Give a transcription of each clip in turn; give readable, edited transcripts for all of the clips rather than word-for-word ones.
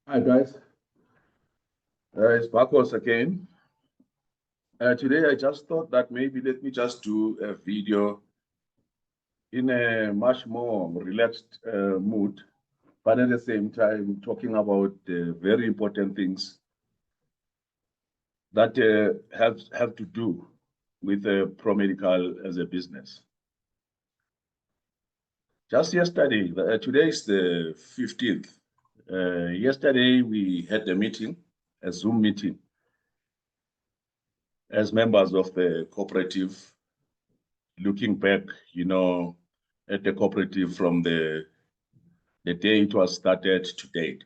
Hi guys, it's Bakos again. Today I just thought that maybe let me just do a video in a much more relaxed mood, but at the same time talking about very important things that have to do with pro-medical as a business. Just yesterday, today is the 15th. Yesterday we had a meeting, a Zoom meeting, as members of the cooperative, looking back, at the cooperative from the day it was started to date,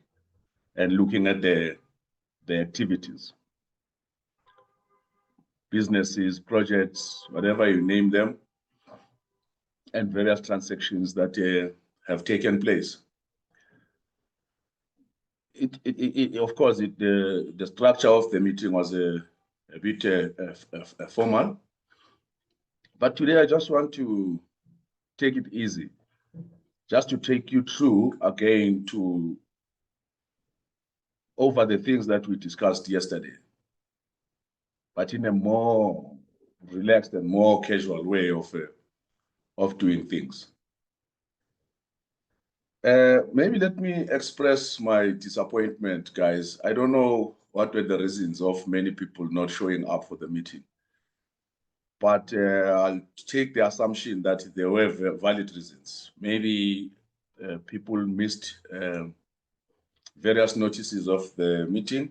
and looking at the activities, businesses, projects, whatever you name them, and various transactions that have taken place. Of course, the structure of the meeting was a bit formal, but today I just want to take it easy, just to take you through again over the things that we discussed yesterday, but in a more relaxed and more casual way of doing things. Maybe let me express my disappointment, guys. I don't know what were the reasons of many people not showing up for the meeting, but I'll take the assumption that there were valid reasons. Maybe people missed various notices of the meeting,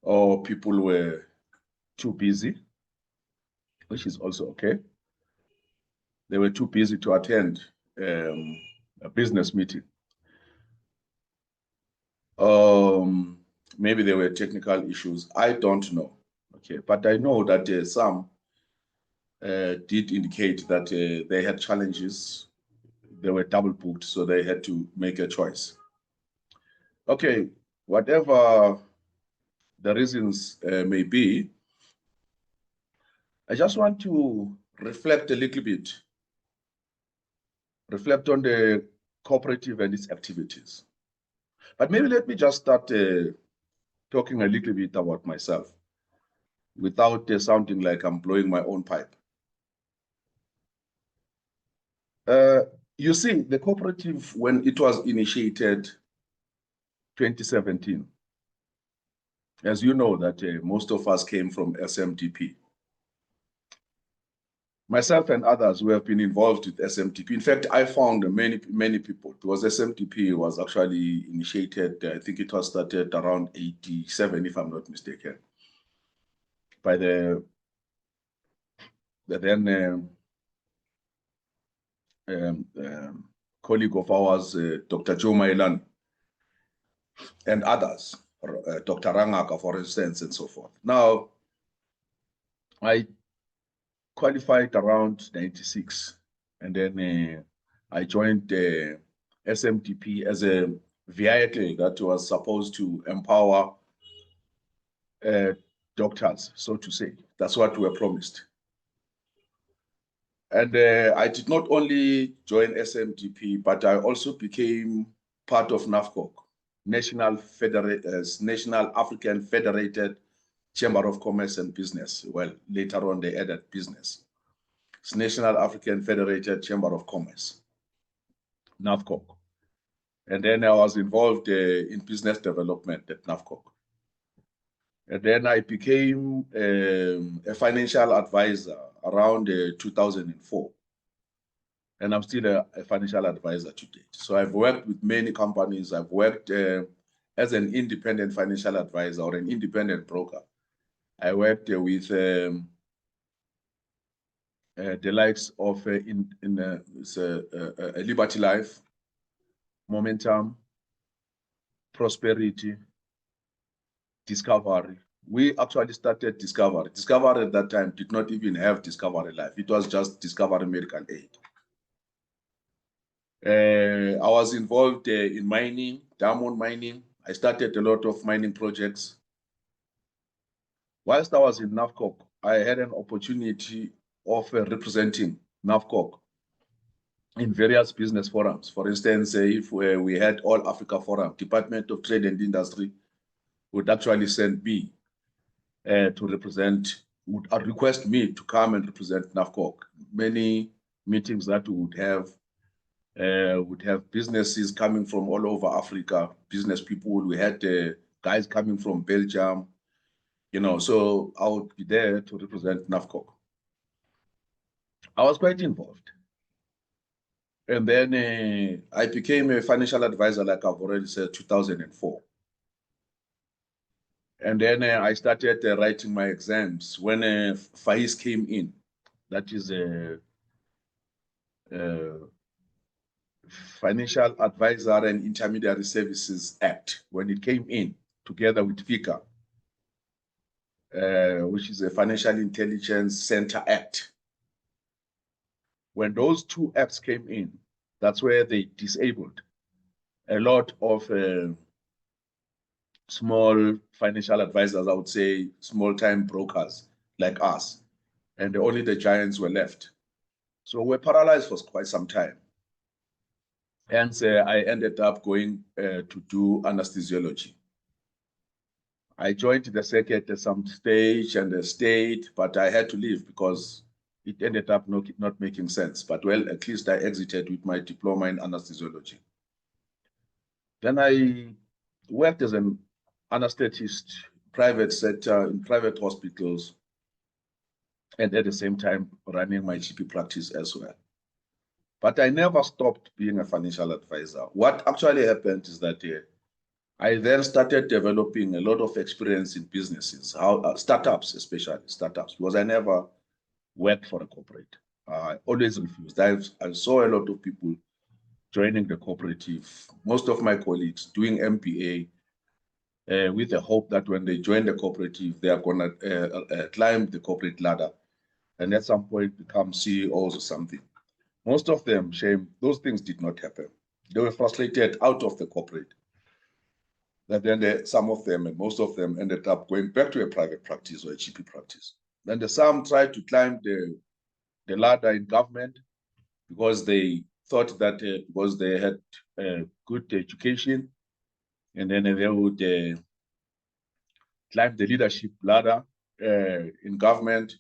or people were too busy, which is also okay. They were too busy to attend a business meeting. Maybe there were technical issues. I don't know. Okay, but I know that some did indicate that they had challenges. They were double booked, so they had to make a choice. Okay, whatever the reasons may be, I just want to reflect a little bit, reflect on the cooperative and its activities. But maybe let me just start talking a little bit about myself without sounding like I'm blowing my own pipe. You see, the cooperative, when it was initiated 2017, as you know, that most of us came from SMTP. Myself and others who have been involved with SMTP. In fact, I found many people, because SMTP was actually initiated, I think it was started around 87, if I'm not mistaken, by the then colleague of ours, Dr. Joe Mailan, and others, Dr. Rangaka, for instance, and so forth. Now, I qualified around 96, and then I joined SMTP as a vehicle that was supposed to empower doctors, so to say. That's what we were promised. And I did not only join SMTP, but I also became part of NAFCOC, National African Federated Chamber of Commerce and Business. Well, later on they added business. It's National African Federated Chamber of Commerce, NAFCOC. And then I was involved in business development at NAFCOC. And then I became a financial advisor around 2004. And I'm still a financial advisor to date. So I've worked with many companies. I've worked as an independent financial advisor or an independent broker. I worked with the likes of Liberty Life, Momentum, Prosperity, Discovery. We actually started Discovery. Discovery at that time did not even have Discovery Life. It was just Discovery Medical Aid. I was involved in mining, diamond mining. I started a lot of mining projects. Whilst I was in NAFCOC, I had an opportunity of representing NAFCOC in various business forums. For instance, if we had All Africa Forum, Department of Trade and Industry would actually send me to represent, would request me to come and represent NAFCOC. Many meetings that we would have businesses coming from all over Africa, business people. We had guys coming from Belgium, you know, so I would be there to represent NAFCOC. I was quite involved. And then I became a financial advisor, like I've already said, 2004. And then I started writing my exams when FAIS came in. That is a Financial Advisor and Intermediary Services Act. When it came in, together with FICA, which is a Financial Intelligence Center Act. When those two acts came in, that's where they disabled a lot of small financial advisors, I would say small-time brokers like us, and only the giants were left. So we're paralyzed for quite some time. Hence, I ended up going to do anesthesiology. I joined the circuit at some stage and stayed, but I had to leave because it ended up not making sense. But well, at least I exited with my diploma in anesthesiology. Then I worked as an anesthetist, private sector, in private hospitals, and at the same time running my GP practice as well. But I never stopped being a financial advisor. What actually happened is that I then started developing a lot of experience in businesses, startups, especially startups, because I never worked for a corporate. I always refused. I saw a lot of people joining the cooperative, most of my colleagues doing MBA with the hope that when they join the cooperative, they are going to climb the corporate ladder and at some point become CEOs or something. Most of them, shame, those things did not happen. They were frustrated out of the corporate. And then some of them, and most of them, ended up going back to a private practice or a GP practice. Then some tried to climb the ladder in government because they thought that because they had good education, and then they would climb the leadership ladder in government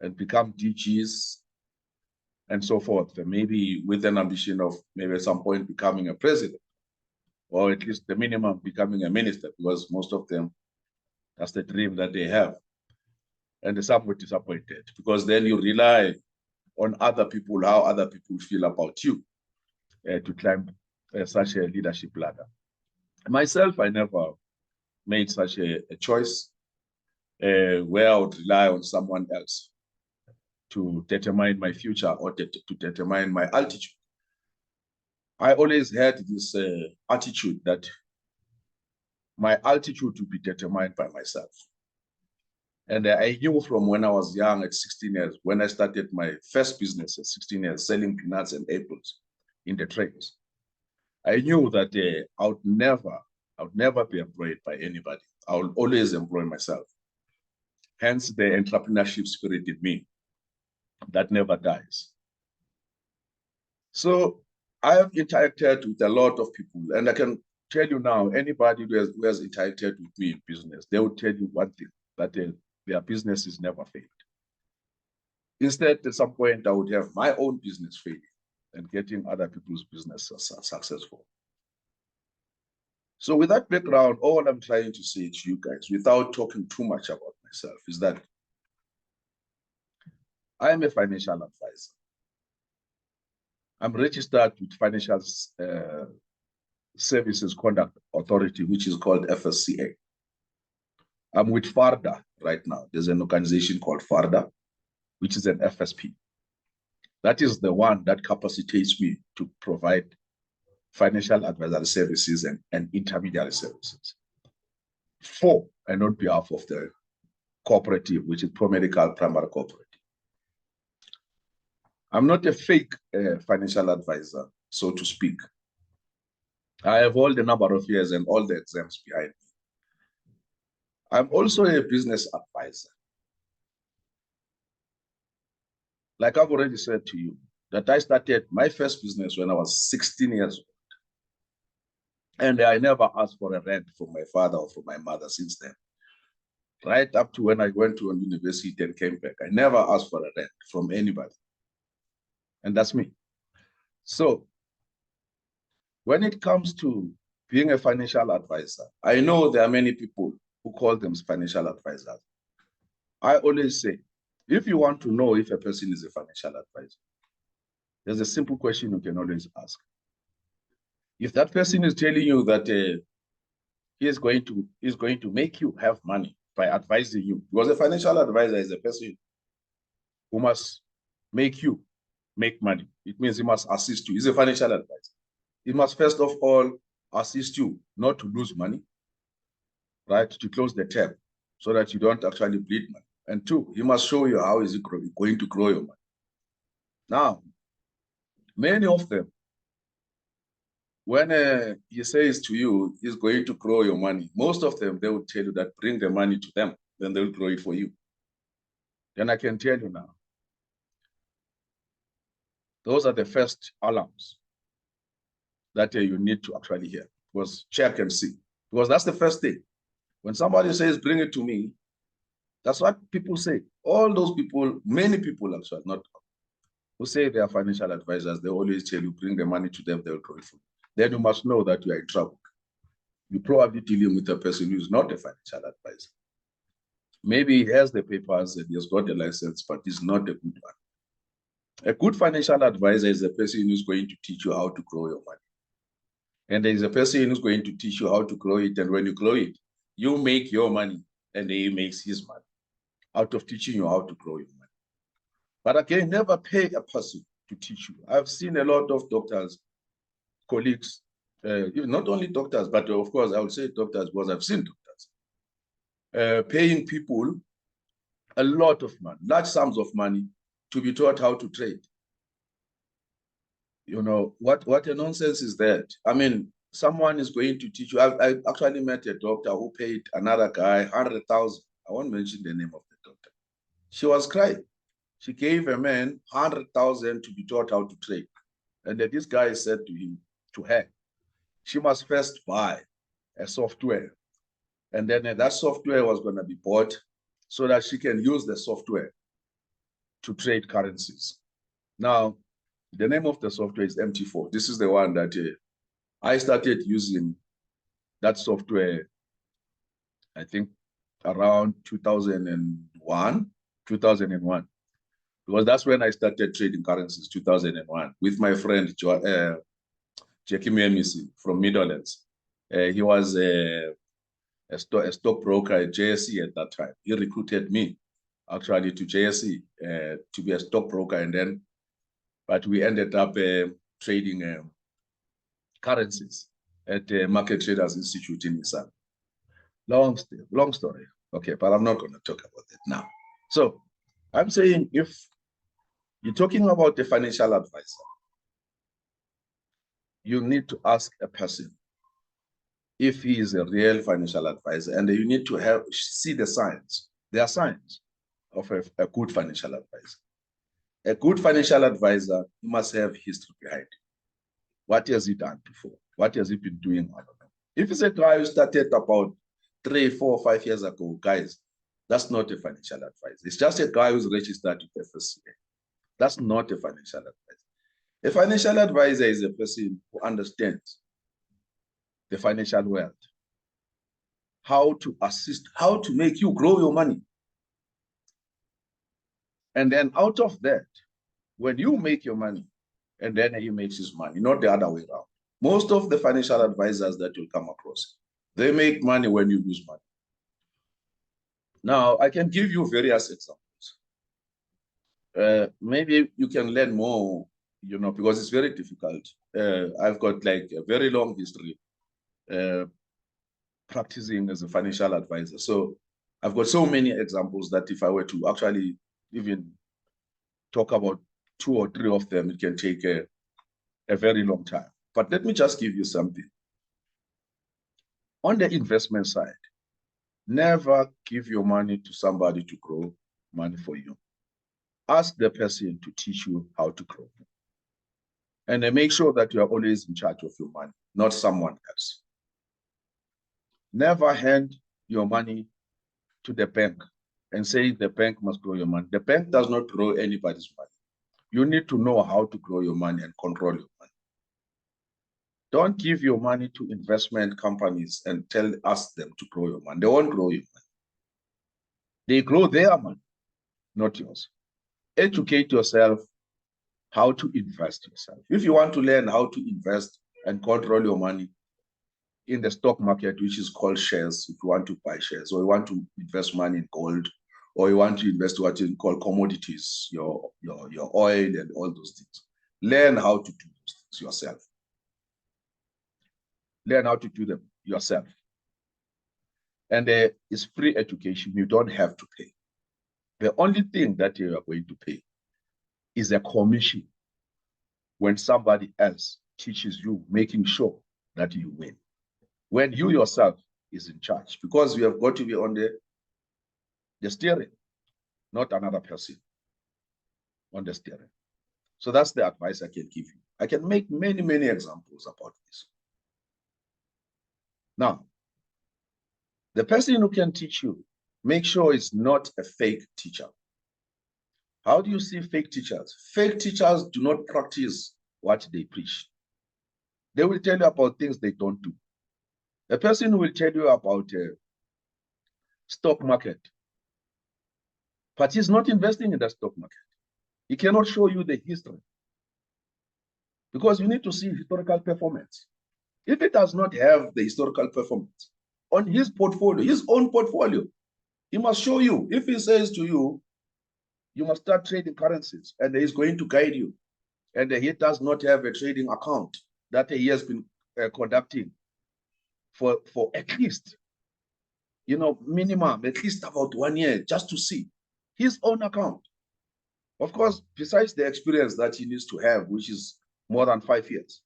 and become DGs and so forth, and maybe with an ambition of maybe at some point becoming a president, or at least the minimum becoming a minister, because most of them, that's the dream that they have. And some were disappointed because then you rely on other people, how other people feel about you to climb such a leadership ladder. Myself, I never made such a choice where I would rely on someone else to determine my future or to determine my altitude. I always had this attitude that my altitude would be determined by myself. And I knew from when I was young at 16 years, when I started my first business at 16 years, selling peanuts and apples in the trains, I knew that I would never be employed by anybody. I will always employ myself. Hence the entrepreneurship spirit in me that never dies. So I have interacted with a lot of people, and I can tell you now, anybody who has interacted with me in business, they will tell you one thing, that their businesses never failed. Instead, at some point, I would have my own business failing and getting other people's businesses successful. So with that background, all I'm trying to say to you guys, without talking too much about myself, is that I am a financial advisor. I'm registered with Financial Services Conduct Authority, which is called FSCA. I'm with FARDA right now. There's an organization called FARDA, which is an FSP. That is the one that capacitates me to provide financial advisory services and intermediary services for and on behalf of the cooperative, which is ProMedical Primary Cooperative. I'm not a fake financial advisor, so to speak. I have all the number of years and all the exams behind me. I'm also a business advisor. Like I've already said to you, that I started my first business when I was 16 years old. And I never asked for a rent from my father or from my mother since then. Right up to when I went to a university and came back, I never asked for a rent from anybody. And that's me. So when it comes to being a financial advisor, I know there are many people who call them financial advisors. I always say, if you want to know if a person is a financial advisor, there's a simple question you can always ask. If that person is telling you that he is going to make you have money by advising you, because a financial advisor is a person who must make you make money. It means he must assist you. He's a financial advisor. He must first of all assist you not to lose money, right? To close the tab so that you don't actually bleed money. And two, he must show you how is it going to grow your money. Now, many of them, when he says to you, he's going to grow your money, most of them, they will tell you that bring the money to them, then they'll grow it for you. Then I can tell you now, those are the first alarms that you need to actually hear, because check and see. Because that's the first thing. When somebody says, bring it to me, that's what people say. All those people, many people actually, not who say they are financial advisors, they always tell you, bring the money to them, they'll grow it for you. Then you must know that you are in trouble. You're probably dealing with a person who is not a financial advisor. Maybe he has the papers and he has got a license, but he's not a good one. A good financial advisor is a person who's going to teach you how to grow your money. And there is a person who's going to teach you how to grow it. And when you grow it, you make your money and he makes his money out of teaching you how to grow your money. But again, never pay a person to teach you. I've seen a lot of doctors, colleagues, not only doctors, but of course, I would say doctors because I've seen doctors paying people a lot of money, large sums of money to be taught how to trade. You know, what a nonsense is that? I mean, someone is going to teach you. I actually met a doctor who paid another guy 100,000. I won't mention the name of the doctor. She was crying. She gave a man 100,000 to be taught how to trade. And then this guy said to her, she must first buy a software. And then that software was going to be bought so that she can use the software to trade currencies. Now, the name of the software is MT4. This is the one that I started using that software, I think, around 2001, because that's when I started trading currencies, 2001, with my friend Jackie Memisi from Midlands. He was a stockbroker at JSE at that time. He recruited me actually to JSE to be a stockbroker, and then, but we ended up trading currencies at the Market Traders Institute in Isan. Long story. Okay, but I'm not going to talk about it now. So I'm saying if you're talking about a financial advisor, you need to ask a person if he is a real financial advisor, and you need to see the signs. There are signs of a good financial advisor. A good financial advisor, he must have history behind him. What has he done before? What has he been doing? I don't know. If it's a guy who started about 3, 4, 5 years ago, guys, that's not a financial advisor. It's just a guy who's registered with FSCA. That's not a financial advisor. A financial advisor is a person who understands the financial world, how to assist, how to make you grow your money. And then out of that, when you make your money, and then he makes his money, not the other way around. Most of the financial advisors that you'll come across, they make money when you lose money. Now, I can give you various examples. Maybe you can learn more, you know, because it's very difficult. I've got like a very long history practicing as a financial advisor. So I've got so many examples that if I were to actually even talk about 2 or 3 of them, it can take a very long time. But let me just give you something. On the investment side, never give your money to somebody to grow money for you. Ask the person to teach you how to grow. And then make sure that you are always in charge of your money, not someone else. Never hand your money to the bank and say the bank must grow your money. The bank does not grow anybody's money. You need to know how to grow your money and control your money. Don't give your money to investment companies and ask them to grow your money. They won't grow your money. They grow their money, not yours. Educate yourself how to invest yourself. If you want to learn how to invest and control your money in the stock market, which is called shares, if you want to buy shares, or you want to invest money in gold, or you want to invest what you call commodities, your oil and all those things, learn how to do those things yourself. Learn how to do them yourself. And there is free education. You don't have to pay. The only thing that you are going to pay is a commission when somebody else teaches you, making sure that you win. When you yourself is in charge, because you have got to be on the steering, not another person on the steering. So that's the advice I can give you. I can make many, many examples about this. Now, the person who can teach you, make sure it's not a fake teacher. How do you see fake teachers? Fake teachers do not practice what they preach. They will tell you about things they don't do. A person who will tell you about stock market, but he's not investing in the stock market. He cannot show you the history because you need to see historical performance. If it does not have the historical performance on his portfolio, his own portfolio, he must show you. If he says to you, you must start trading currencies, and he's going to guide you, and he does not have a trading account that he has been conducting for at least, minimum, at least about 1 year, just to see his own account. Of course, besides the experience that he needs to have, which is more than 5 years,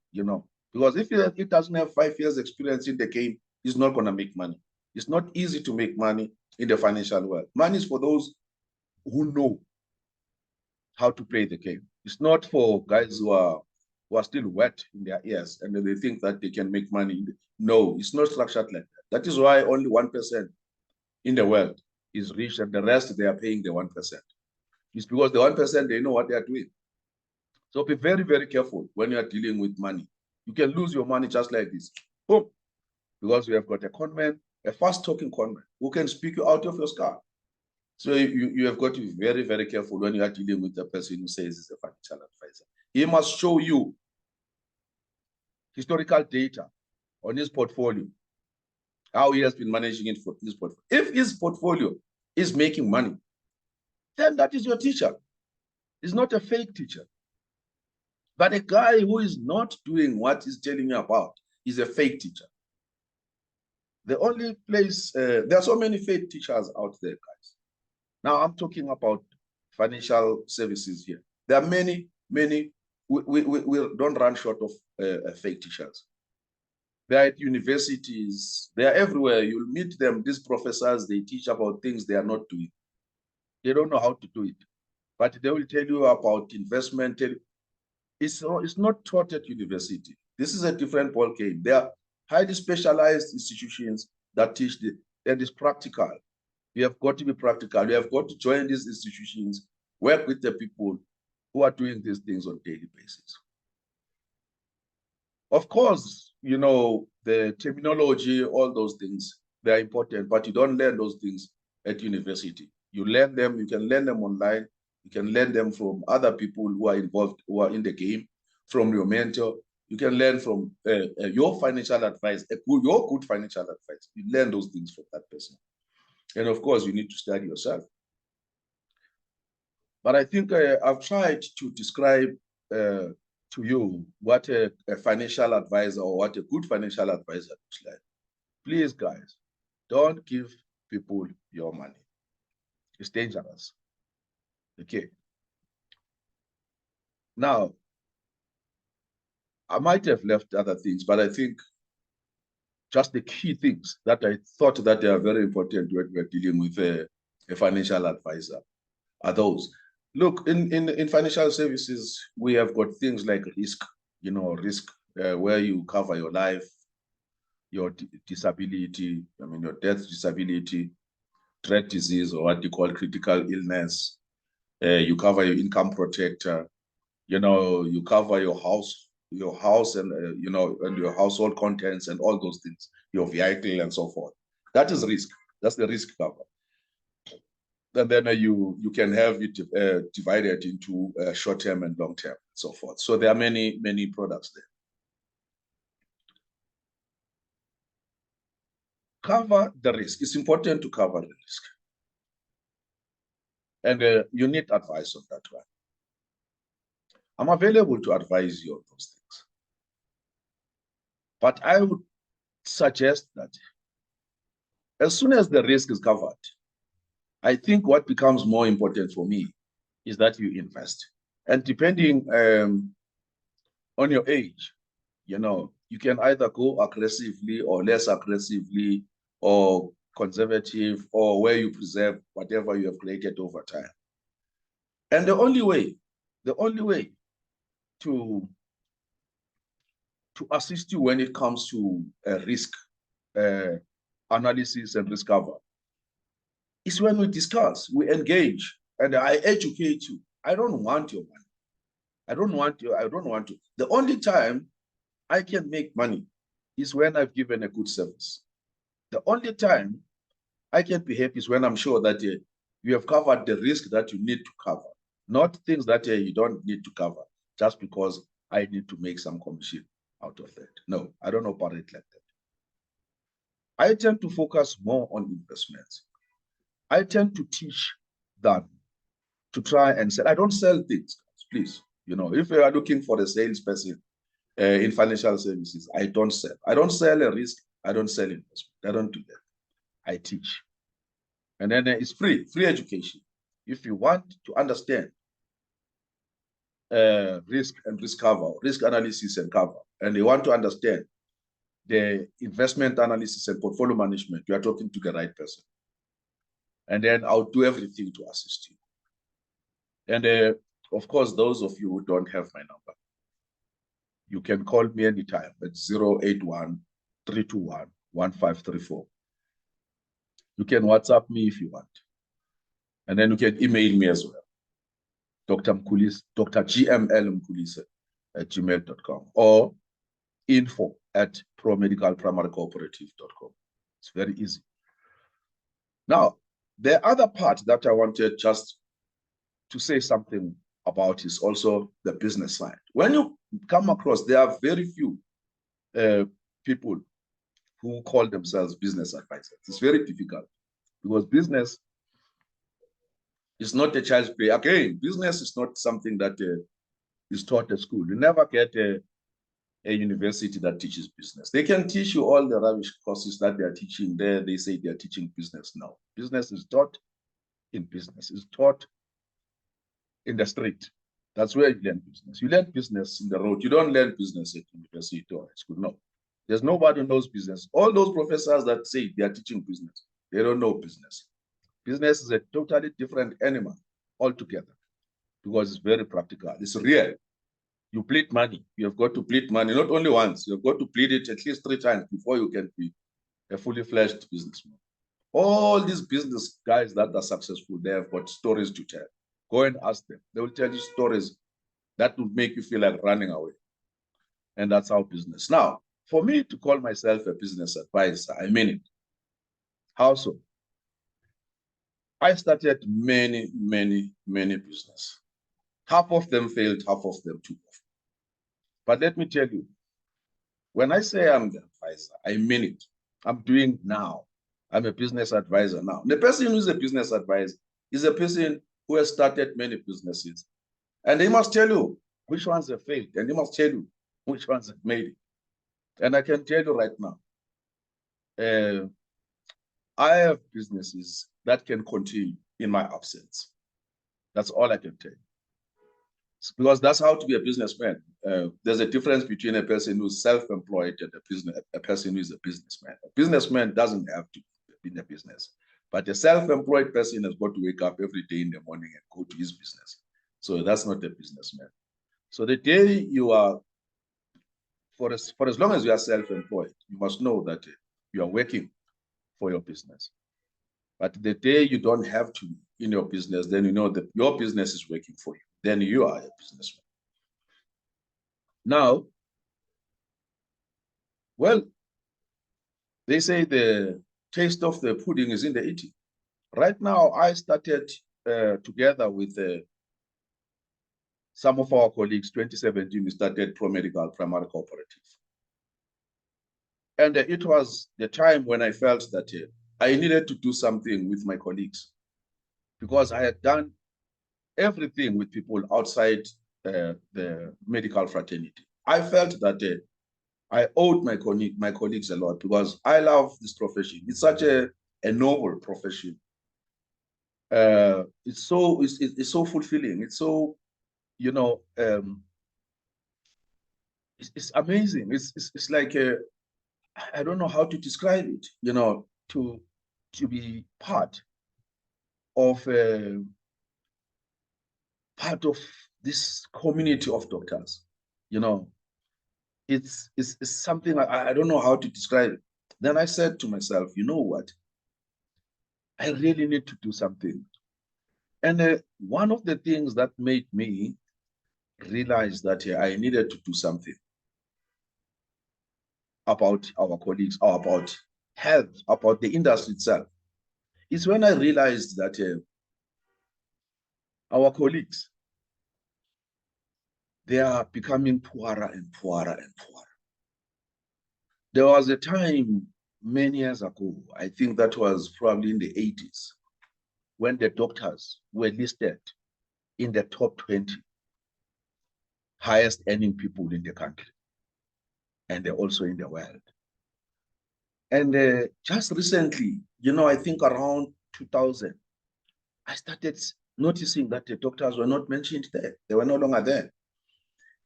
because if he doesn't have 5 years experience in the game, he's not going to make money. It's not easy to make money in the financial world. Money is for those who know how to play the game. It's not for guys who are still wet in their ears and they think that they can make money. No, it's not structured like that. That is why only 1% in the world is rich and the rest they are paying the 1%. It's because the 1%, they know what they are doing. So be very, very careful when you are dealing with money. You can lose your money just like this. Boom. Because we have got a conmen, a fast-talking conmen, who can speak you out of your scar. So you have got to be very, very careful when you are dealing with a person who says he's a financial advisor. He must show you historical data on his portfolio, how he has been managing it for his portfolio. If his portfolio is making money, then that is your teacher. He's not a fake teacher. But a guy who is not doing what he's telling you about is a fake teacher. The only place, there are so many fake teachers out there, guys. Now I'm talking about financial services here. There are many, we don't run short of fake teachers. They're at universities, they're everywhere. You'll meet them, these professors, they teach about things they are not doing. They don't know how to do it. But they will tell you about investment. It's not taught at university. This is a different ball game. They are highly specialized institutions that teach and it's practical. You have got to be practical. You have got to join these institutions, work with the people who are doing these things on a daily basis. Of course, the terminology, all those things, they're important, but you don't learn those things at university. You learn them, you can learn them online, you can learn them from other people who are involved, who are in the game, from your mentor. You can learn from your financial advice, your good financial advice. You learn those things from that person. And of course, you need to study yourself. But I think I've tried to describe to you what a financial advisor or what a good financial advisor looks like. Please, guys, don't give people your money. It's dangerous. Okay. Now, I might have left other things, but I think just the key things that I thought that they are very important when we're dealing with a financial advisor are those. Look, in financial services, we have got things like risk. risk where you cover your life, your disability, your death, disability, dread disease, or what you call critical illness. You cover your income protector. You cover your house and, and your household contents and all those things, your vehicle and so forth. That is risk. That's the risk cover. And then you can have it divided into short-term and long-term and so forth. So there are many, many products there. Cover the risk. It's important to cover the risk. And you need advice on that one. I'm available to advise you on those things. But I would suggest that as soon as the risk is covered, I think what becomes more important for me is that you invest. And depending on your age, you can either go aggressively or less aggressively or conservative, or where you preserve whatever you have created over time. And the only way to assist you when it comes to risk analysis and risk cover is when we discuss, we engage, and I educate you. I don't want your money. I don't want to. The only time I can make money is when I've given a good service. The only time I can be happy is when I'm sure that you have covered the risk that you need to cover, not things that you don't need to cover just because I need to make some commission out of that. No, I don't operate like that. I tend to focus more on investments. I tend to teach than to try and sell. I don't sell things, please. If you are looking for a salesperson in financial services, I don't sell. I don't sell a risk. I don't sell investment. I don't do that. I teach. And then it's free education. If you want to understand risk and risk cover, risk analysis and cover, and you want to understand the investment analysis and portfolio management, you are talking to the right person. And then I'll do everything to assist you. And of course, those of you who don't have my number, you can call me anytime at 081-321-1534. You can WhatsApp me if you want. And then you can email me as well. Dr. Mkhulisi, Dr. GML Mkhulisi at gmail.com or info@promedicalprimarycooperative.com. It's very easy. Now, the other part that I wanted just to say something about is also the business side. When you come across, there are very few people who call themselves business advisors. It's very difficult because business is not a child's play. Again, business is not something that is taught at school. You never get a university that teaches business. They can teach you all the rubbish courses that they are teaching there. They say they are teaching business now. Business is taught in business. It's taught in the street. That's where you learn business. You learn business in the road. You don't learn business at university or at school. No. There's nobody who knows business. All those professors that say they are teaching business, they don't know business. Business is a totally different animal altogether because it's very practical. It's real. You plead money. You have got to plead money, not only once. You have got to plead it at least 3 times before you can be a fully fledged businessman. All these business guys that are successful, they have got stories to tell. Go and ask them. They will tell you stories that will make you feel like running away. And that's our business. Now, for me to call myself a business advisor, I mean it. How so? I started many, many, many businesses. Half of them failed, half of them took off. But let me tell you, when I say I'm the advisor, I mean it. I'm doing now. I'm a business advisor now. The person who is a business advisor is a person who has started many businesses. And they must tell you which ones have failed, and they must tell you which ones have made it. And I can tell you right now, I have businesses that can continue in my absence. That's all I can tell you. Because that's how to be a businessman. There's a difference between a person who's self-employed and a person who is a businessman. A businessman doesn't have to be in a business, but a self-employed person has got to wake up every day in the morning and go to his business. So that's not a businessman. So the day you are for as long as you are self-employed, you must know that you are working for your business. But the day you don't have to in your business, then you know that your business is working for you. Then you are a businessman. Now, well, they say the taste of the pudding is in the eating. Right now, I started together with some of our colleagues, 2017, we started Pro-Medical Primary Cooperative. And it was the time when I felt that I needed to do something with my colleagues because I had done everything with people outside the medical fraternity. I felt that I owed my colleagues a lot because I love this profession. It's such a noble profession. It's so fulfilling. It's so, you know, it's amazing. It's like I don't know how to describe it. You know, to be part of this community of doctors. You know, it's something I don't know how to describe it. Then I said to myself, you know what? I really need to do something. And one of the things that made me realize that I needed to do something about our colleagues or about health, about the industry itself, is when I realized that our colleagues, they are becoming poorer and poorer and poorer. There was a time many years ago, I think that was probably in the 80s, when the doctors were listed in the top 20 highest earning people in the country and also in the world. And just recently, you know, I think around 2000, I started noticing that the doctors were not mentioned there. They were no longer there.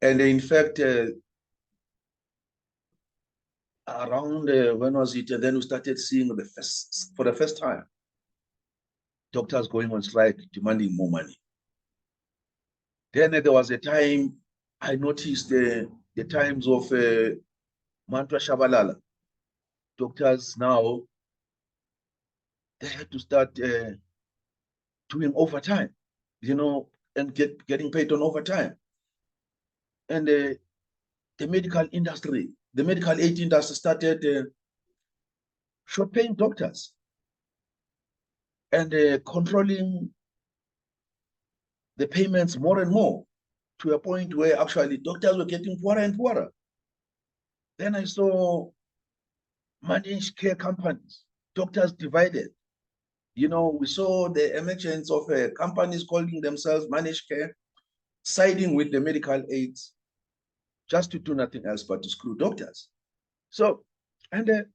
And in fact, around when was it? Then we started seeing for the first time, doctors going on strike, demanding more money. Then there was a time I noticed the times of Mantra Shabalala. Doctors now, they had to start doing overtime, you know, and getting paid on overtime. And the medical industry, the medical aid industry started short paying doctors and controlling the payments more and more to a point where actually doctors were getting poorer and poorer. Then I saw managed care companies, doctors divided. You know, we saw the emergence of companies calling themselves managed care, siding with the medical aids, just to do nothing else but to screw doctors. So, and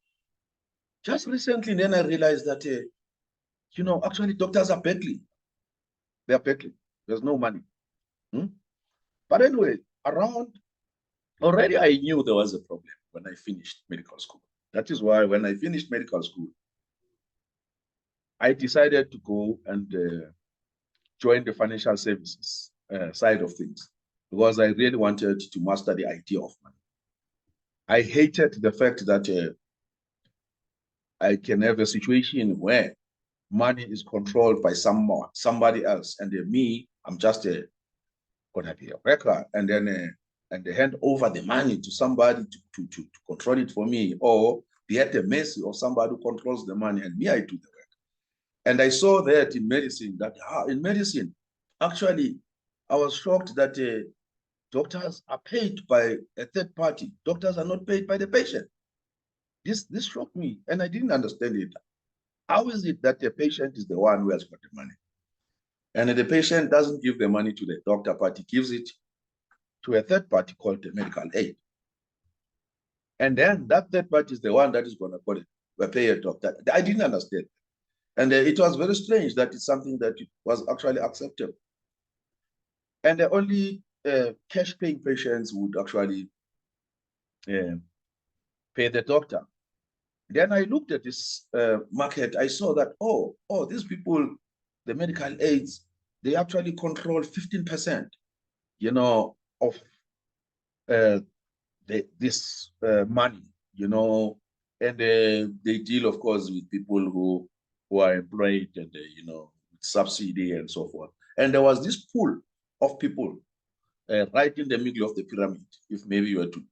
just recently, then I realized that, you know, actually doctors are battling. They are battling. There's no money. But anyway, already I knew there was a problem when I finished medical school. That is why when I finished medical school, I decided to go and join the financial services side of things because I really wanted to master the idea of money. I hated the fact that I can have a situation where money is controlled by somebody else, and me, I'm just gonna be a worker, and then and they hand over the money to somebody to control it for me, or be at the mercy of somebody who controls the money, and me, I do the work. And I saw that in medicine, in medicine, actually, I was shocked that doctors are paid by a third party. Doctors are not paid by the patient. This shocked me, and I didn't understand it. How is it that the patient is the one who has got the money? And the patient doesn't give the money to the doctor, but he gives it to a third party called the medical aid. And then that third party is the one that is going to pay a doctor. I didn't understand. And it was very strange that it's something that was actually acceptable. And only cash paying patients would actually pay the doctor. Then I looked at this market. I saw that, oh, these people, the medical aids, they actually control 15%, you know, of this money, you know, and they deal, of course, with people who are employed and you know, subsidy and so forth. And there was this pool of people right in the middle of the pyramid. If maybe you were to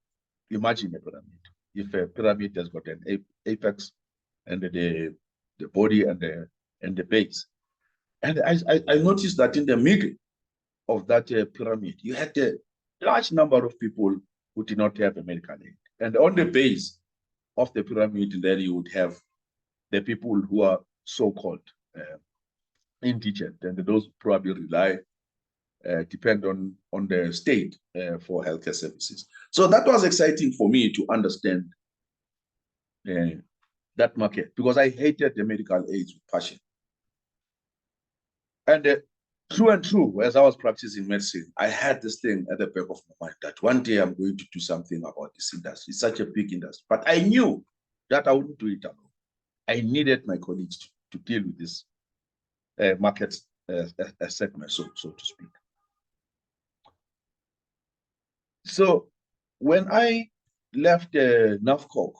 imagine a pyramid, if a pyramid has got an apex and the body and the base, and I noticed that in the middle of that pyramid, you had a large number of people who did not have a medical aid. And on the base of the pyramid, then you would have the people who are so-called indigent, and those probably rely, depend on the state for healthcare services. So that was exciting for me to understand that market, because I hated the medical aids with passion. And true and true, as I was practicing medicine, I had this thing at the back of my mind that one day I'm going to do something about this industry. It's such a big industry. But I knew that I wouldn't do it alone. I needed my colleagues to deal with this market segment, so to speak. So when I left NAFCOC,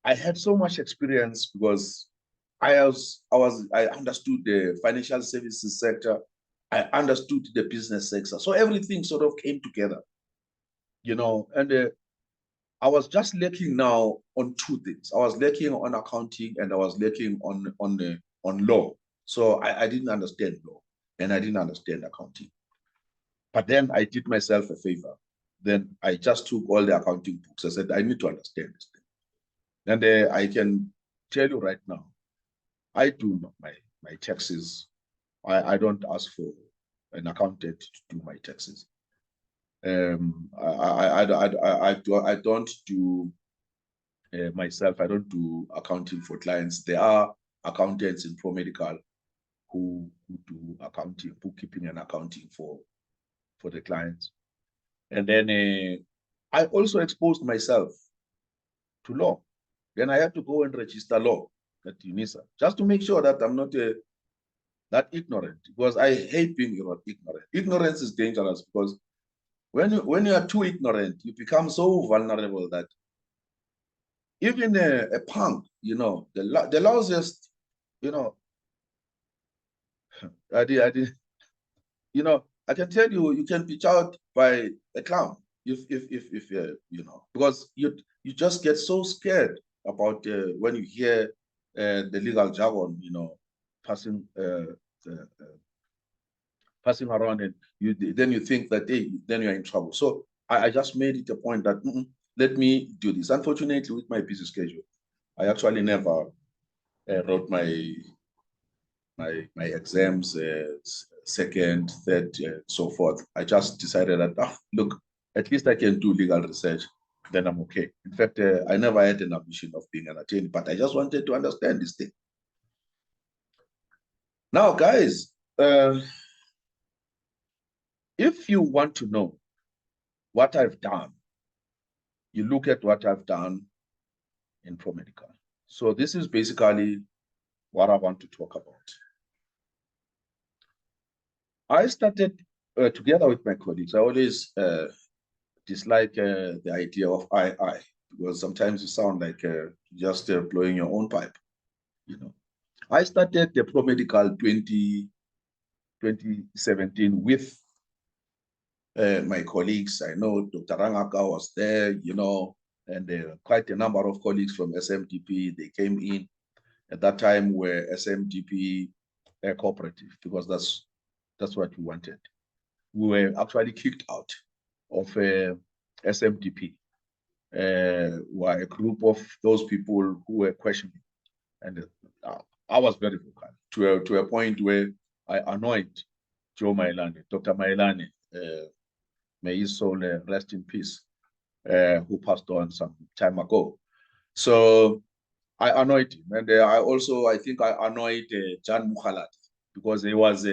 I had so much experience because I understood the financial services sector. I understood the business sector. So everything sort of came together, you know, and I was just lacking now on two things. I was lacking on accounting and I was lacking on law. So I didn't understand law and I didn't understand accounting. But then I did myself a favor. Then I just took all the accounting books. I said, I need to understand this thing. And I can tell you right now, I do my taxes. I don't ask for an accountant to do my taxes. I don't do myself. I don't do accounting for clients. There are accountants in ProMedical who do accounting, bookkeeping and accounting for the clients. And then I also exposed myself to law. Then I had to go and register law at UNISA just to make sure that I'm not that ignorant, because I hate being ignorant. Ignorance is dangerous because when you are too ignorant, you become so vulnerable that even a punk, you know, the lousiest, you know, you know, I can tell you, you can pitch out by a clown if you know, because you just get so scared about when you hear the legal jargon, you know, passing passing around, and then you think that hey, then you're in trouble. So I just made it a point that let me do this. Unfortunately, with my busy schedule, I actually never wrote my exams, second, third, so forth. I just decided that look, at least I can do legal research, then I'm okay. In fact, I never had an ambition of being an attorney, but I just wanted to understand this thing. Now, guys, if you want to know what I've done, you look at what I've done in ProMedical. So this is basically what I want to talk about. I started together with my colleagues. I always dislike the idea of I, because sometimes you sound like just blowing your own pipe, you know. I started the ProMedical 2017 with my colleagues. I know Dr. Rangaka was there, you know, and quite a number of colleagues from SMDP. They came in at that time were SMDP cooperative, because that's what we wanted. We were actually kicked out of SMDP. Were a group of those people who were questioning, and I was very vocal to a point where I annoyed Joe Mailani, Dr. Mailani, may his soul rest in peace, who passed on some time ago. So I annoyed him, and I think I annoyed Jan Mukhalat, because he was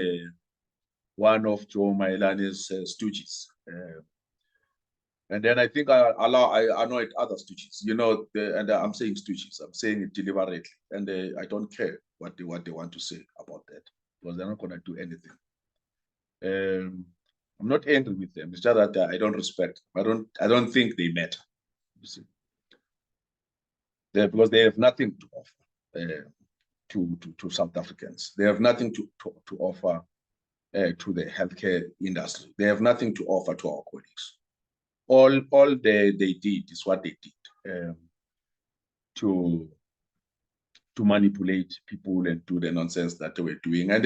one of Joe Mailani's stooges. And then I think I annoyed other stooges, you know, and I'm saying stooges, I'm saying it deliberately, and I don't care what they want to say about that, because they're not going to do anything. I'm not angry with them. It's just that I don't respect. I don't think they matter. You see, because they have nothing to offer to South Africans. They have nothing to offer to the healthcare industry. They have nothing to offer to our colleagues. All they did is what they did to manipulate people and do the nonsense that they were doing. And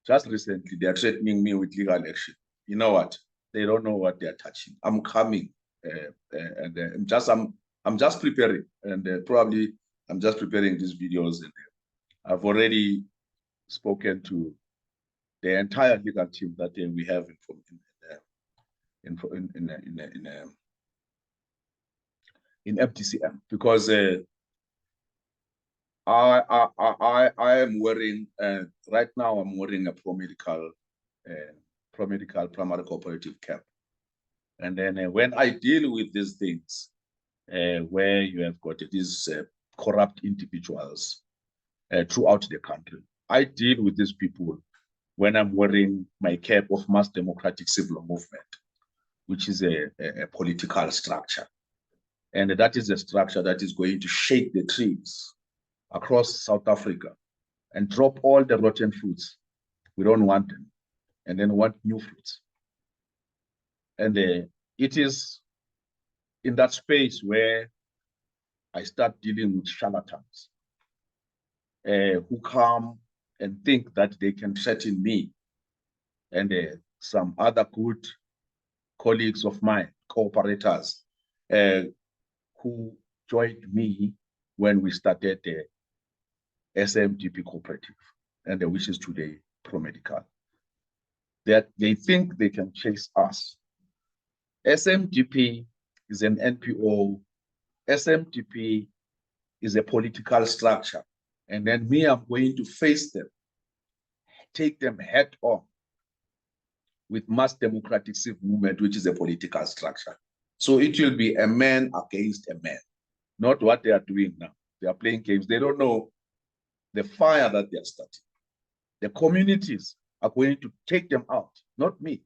just recently, they are threatening me with legal action. You know what? They don't know what they are touching. I'm coming, and I'm just preparing, and probably I'm just preparing these videos, and I've already spoken to the entire legal team that we have in MTCM, because I am wearing right now. I'm wearing a pro-medical primary cooperative cap, and then when I deal with these things, where you have got these corrupt individuals throughout the country, I deal with these people when I'm wearing my cap of Mass Democratic Civil Movement, which is a political structure, and that is a structure that is going to shake the trees across South Africa and drop all the rotten fruits. We don't want them, and then want new fruits. And it is in that space where I start dealing with charlatans who come and think that they can threaten me and some other good colleagues of mine, cooperators, who joined me when we started the SMDP cooperative, and which is today ProMedical. That they think they can chase us. SMDP is an NPO. SMDP is a political structure. And then me, I'm going to face them, take them head on with Mass Democratic Civil Movement, which is a political structure. So it will be a man against a man, not what they are doing now. They are playing games. They don't know the fire that they are starting. The communities are going to take them out, not me.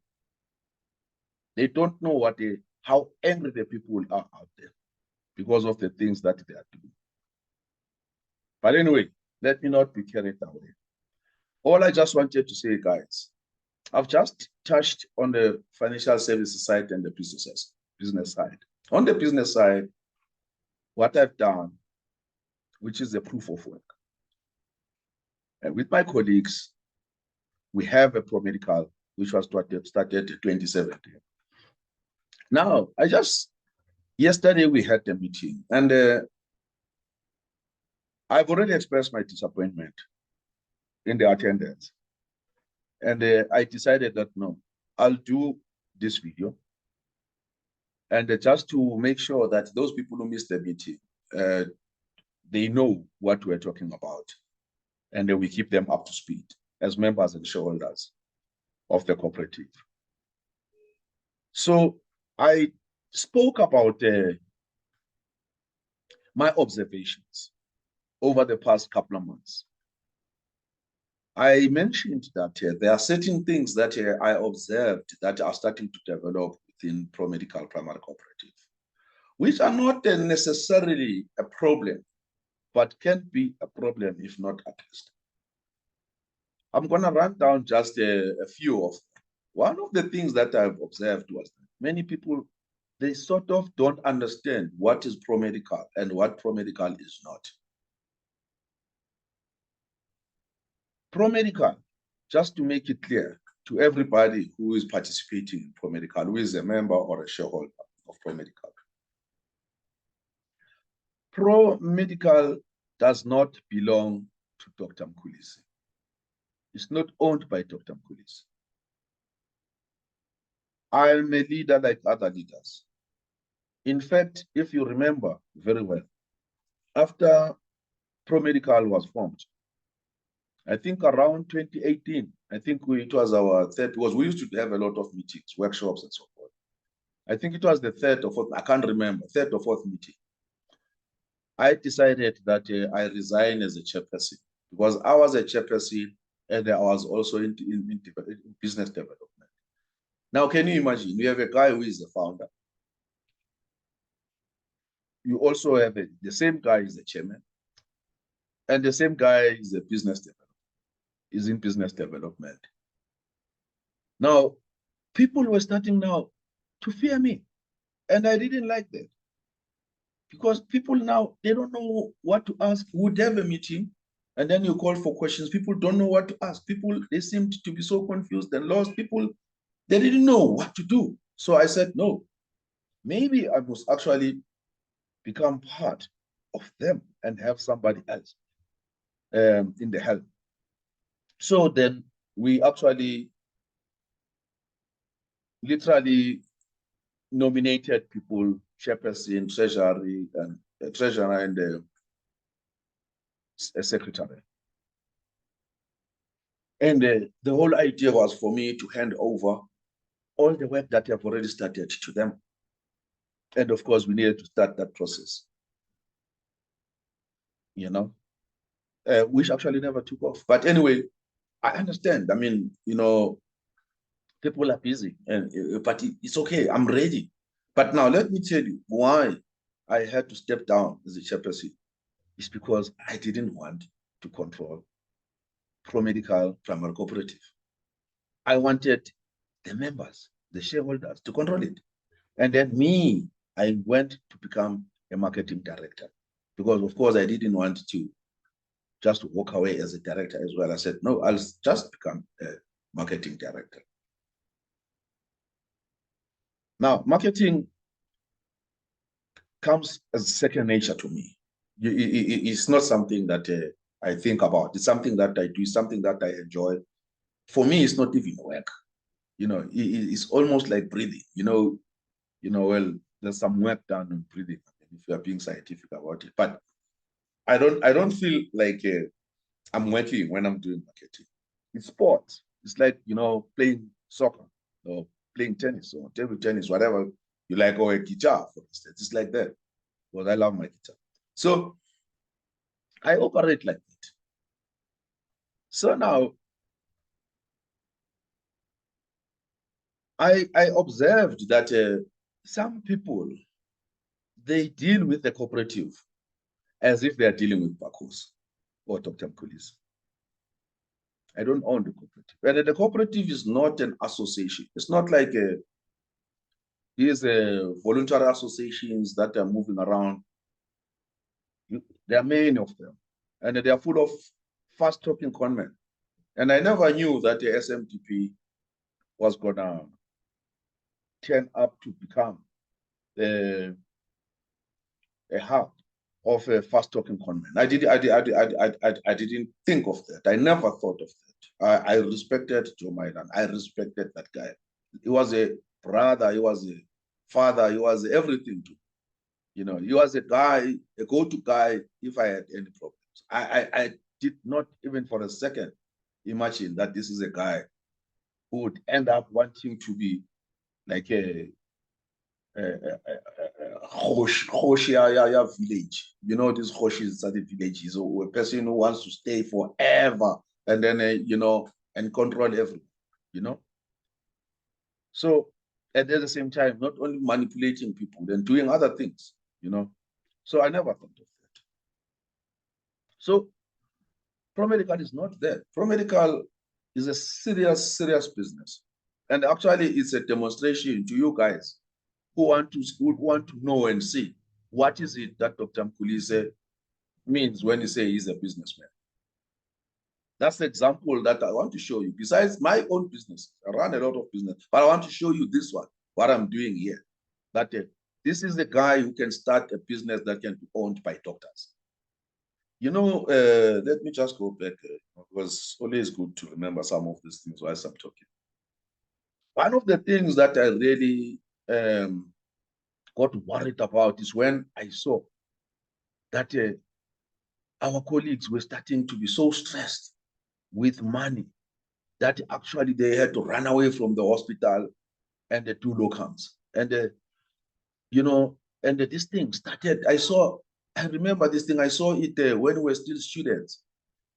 They don't know how angry the people are out there because of the things that they are doing. But anyway, let me not be carried away. All I just wanted to say, guys, I've just touched on the financial services side and the business side. On the business side, what I've done, which is the proof of work. And with my colleagues, we have a ProMedical, which was started in 2017. Now, yesterday we had a meeting, and I've already expressed my disappointment in the attendance. And I decided that, no, I'll do this video. And just to make sure that those people who missed the meeting, they know what we're talking about. And then we keep them up to speed as members and shareholders of the cooperative. So I spoke about my observations over the past couple of months. I mentioned that there are certain things that I observed that are starting to develop within ProMedical Primary Cooperative, which are not necessarily a problem, but can be a problem if not addressed. I'm going to run down just a few of them. One of the things that I've observed was that many people, they sort of don't understand what is ProMedical and what ProMedical is not. ProMedical, just to make it clear to everybody who is participating in ProMedical, who is a member or a shareholder of ProMedical. ProMedical does not belong to Dr. Mkhulisi. It's not owned by Dr. Mkhulisi. I'm a leader like other leaders. In fact, if you remember very well, after ProMedical was formed, I think around 2018, I think it was our third, because we used to have a lot of meetings, workshops and so forth. I think it was the third or fourth, I can't remember, third or fourth meeting. I decided that I resign as a chairperson, because I was a chairperson and I was also in business development. Now, can you imagine? We have a guy who is the founder. you also have the same guy is the chairman, and the same guy is a business developer, is in business development. Now, people were starting now to fear me, and I didn't like that because people now they don't know what to ask. We would have a meeting, and then you call for questions. People don't know what to ask. People they seemed to be so confused and lost. People they didn't know what to do. So I said, no, maybe I must actually become part of them and have somebody else in the help. So then we actually literally nominated people, chairperson, treasury, and treasurer, and a secretary. And the whole idea was for me to hand over all the work that I've already started to them. And of course, we needed to start that process, you know, which actually never took off. But anyway, I understand. I mean, you know, people are busy, and but it's okay. I'm ready. But now let me tell you why I had to step down as a chairperson. It's because I didn't want to control pro-medical primary cooperative. I wanted the members, the shareholders to control it. And then me, I went to become a marketing director because, of course, I didn't want to just walk away as a director as well. I said, no, I'll just become a marketing director. Now, marketing comes as second nature to me. It's not something that I think about. It's something that I do, something that I enjoy. For me, it's not even work. You know, it's almost like breathing. Well, there's some work done on breathing if you are being scientific about it. But I don't feel like I'm working when I'm doing marketing. It's sports. It's like playing soccer or playing tennis or table tennis, whatever you like, or a guitar, for instance. It's like that because I love my guitar. So I operate like that. So now I observed that some people they deal with the cooperative as if they are dealing with Bakos or Dr. Mkhulis. I don't own the cooperative. And the cooperative is not an association. It's not like these voluntary associations that are moving around. There are many of them. And they are full of fast-talking conmen. And I never knew that the SMDP was going to turn up to become a hub of a fast-talking conmen. I didn't think of that. I never thought of that. I respected Joe Maidan. I respected that guy. He was a brother. He was a father. He was everything to. He was a guy, a go-to guy if I had any problems. I did not even for a second imagine that this is a guy who would end up wanting to be like a village. These Khoshis are the villages, or a person who wants to stay forever and then, and control everything. So, and at the same time, not only manipulating people, then doing other things. So I never thought of that. So pro-medical is not there. Pro-medical is a serious, serious business. And actually, it's a demonstration to you guys who want to know and see what is it that Dr. Mkhulis means when he says he's a businessman. That's the example that I want to show you. Besides my own business, I run a lot of business, but I want to show you this one, what I'm doing here. That this is the guy who can start a business that can be owned by doctors. Let me just go back. It was always good to remember some of these things while I'm talking. One of the things that I really got worried about is when I saw that our colleagues were starting to be so stressed with money that actually they had to run away from the hospital and the two locums. And, and this thing started, I remember this thing, I saw it when we were still students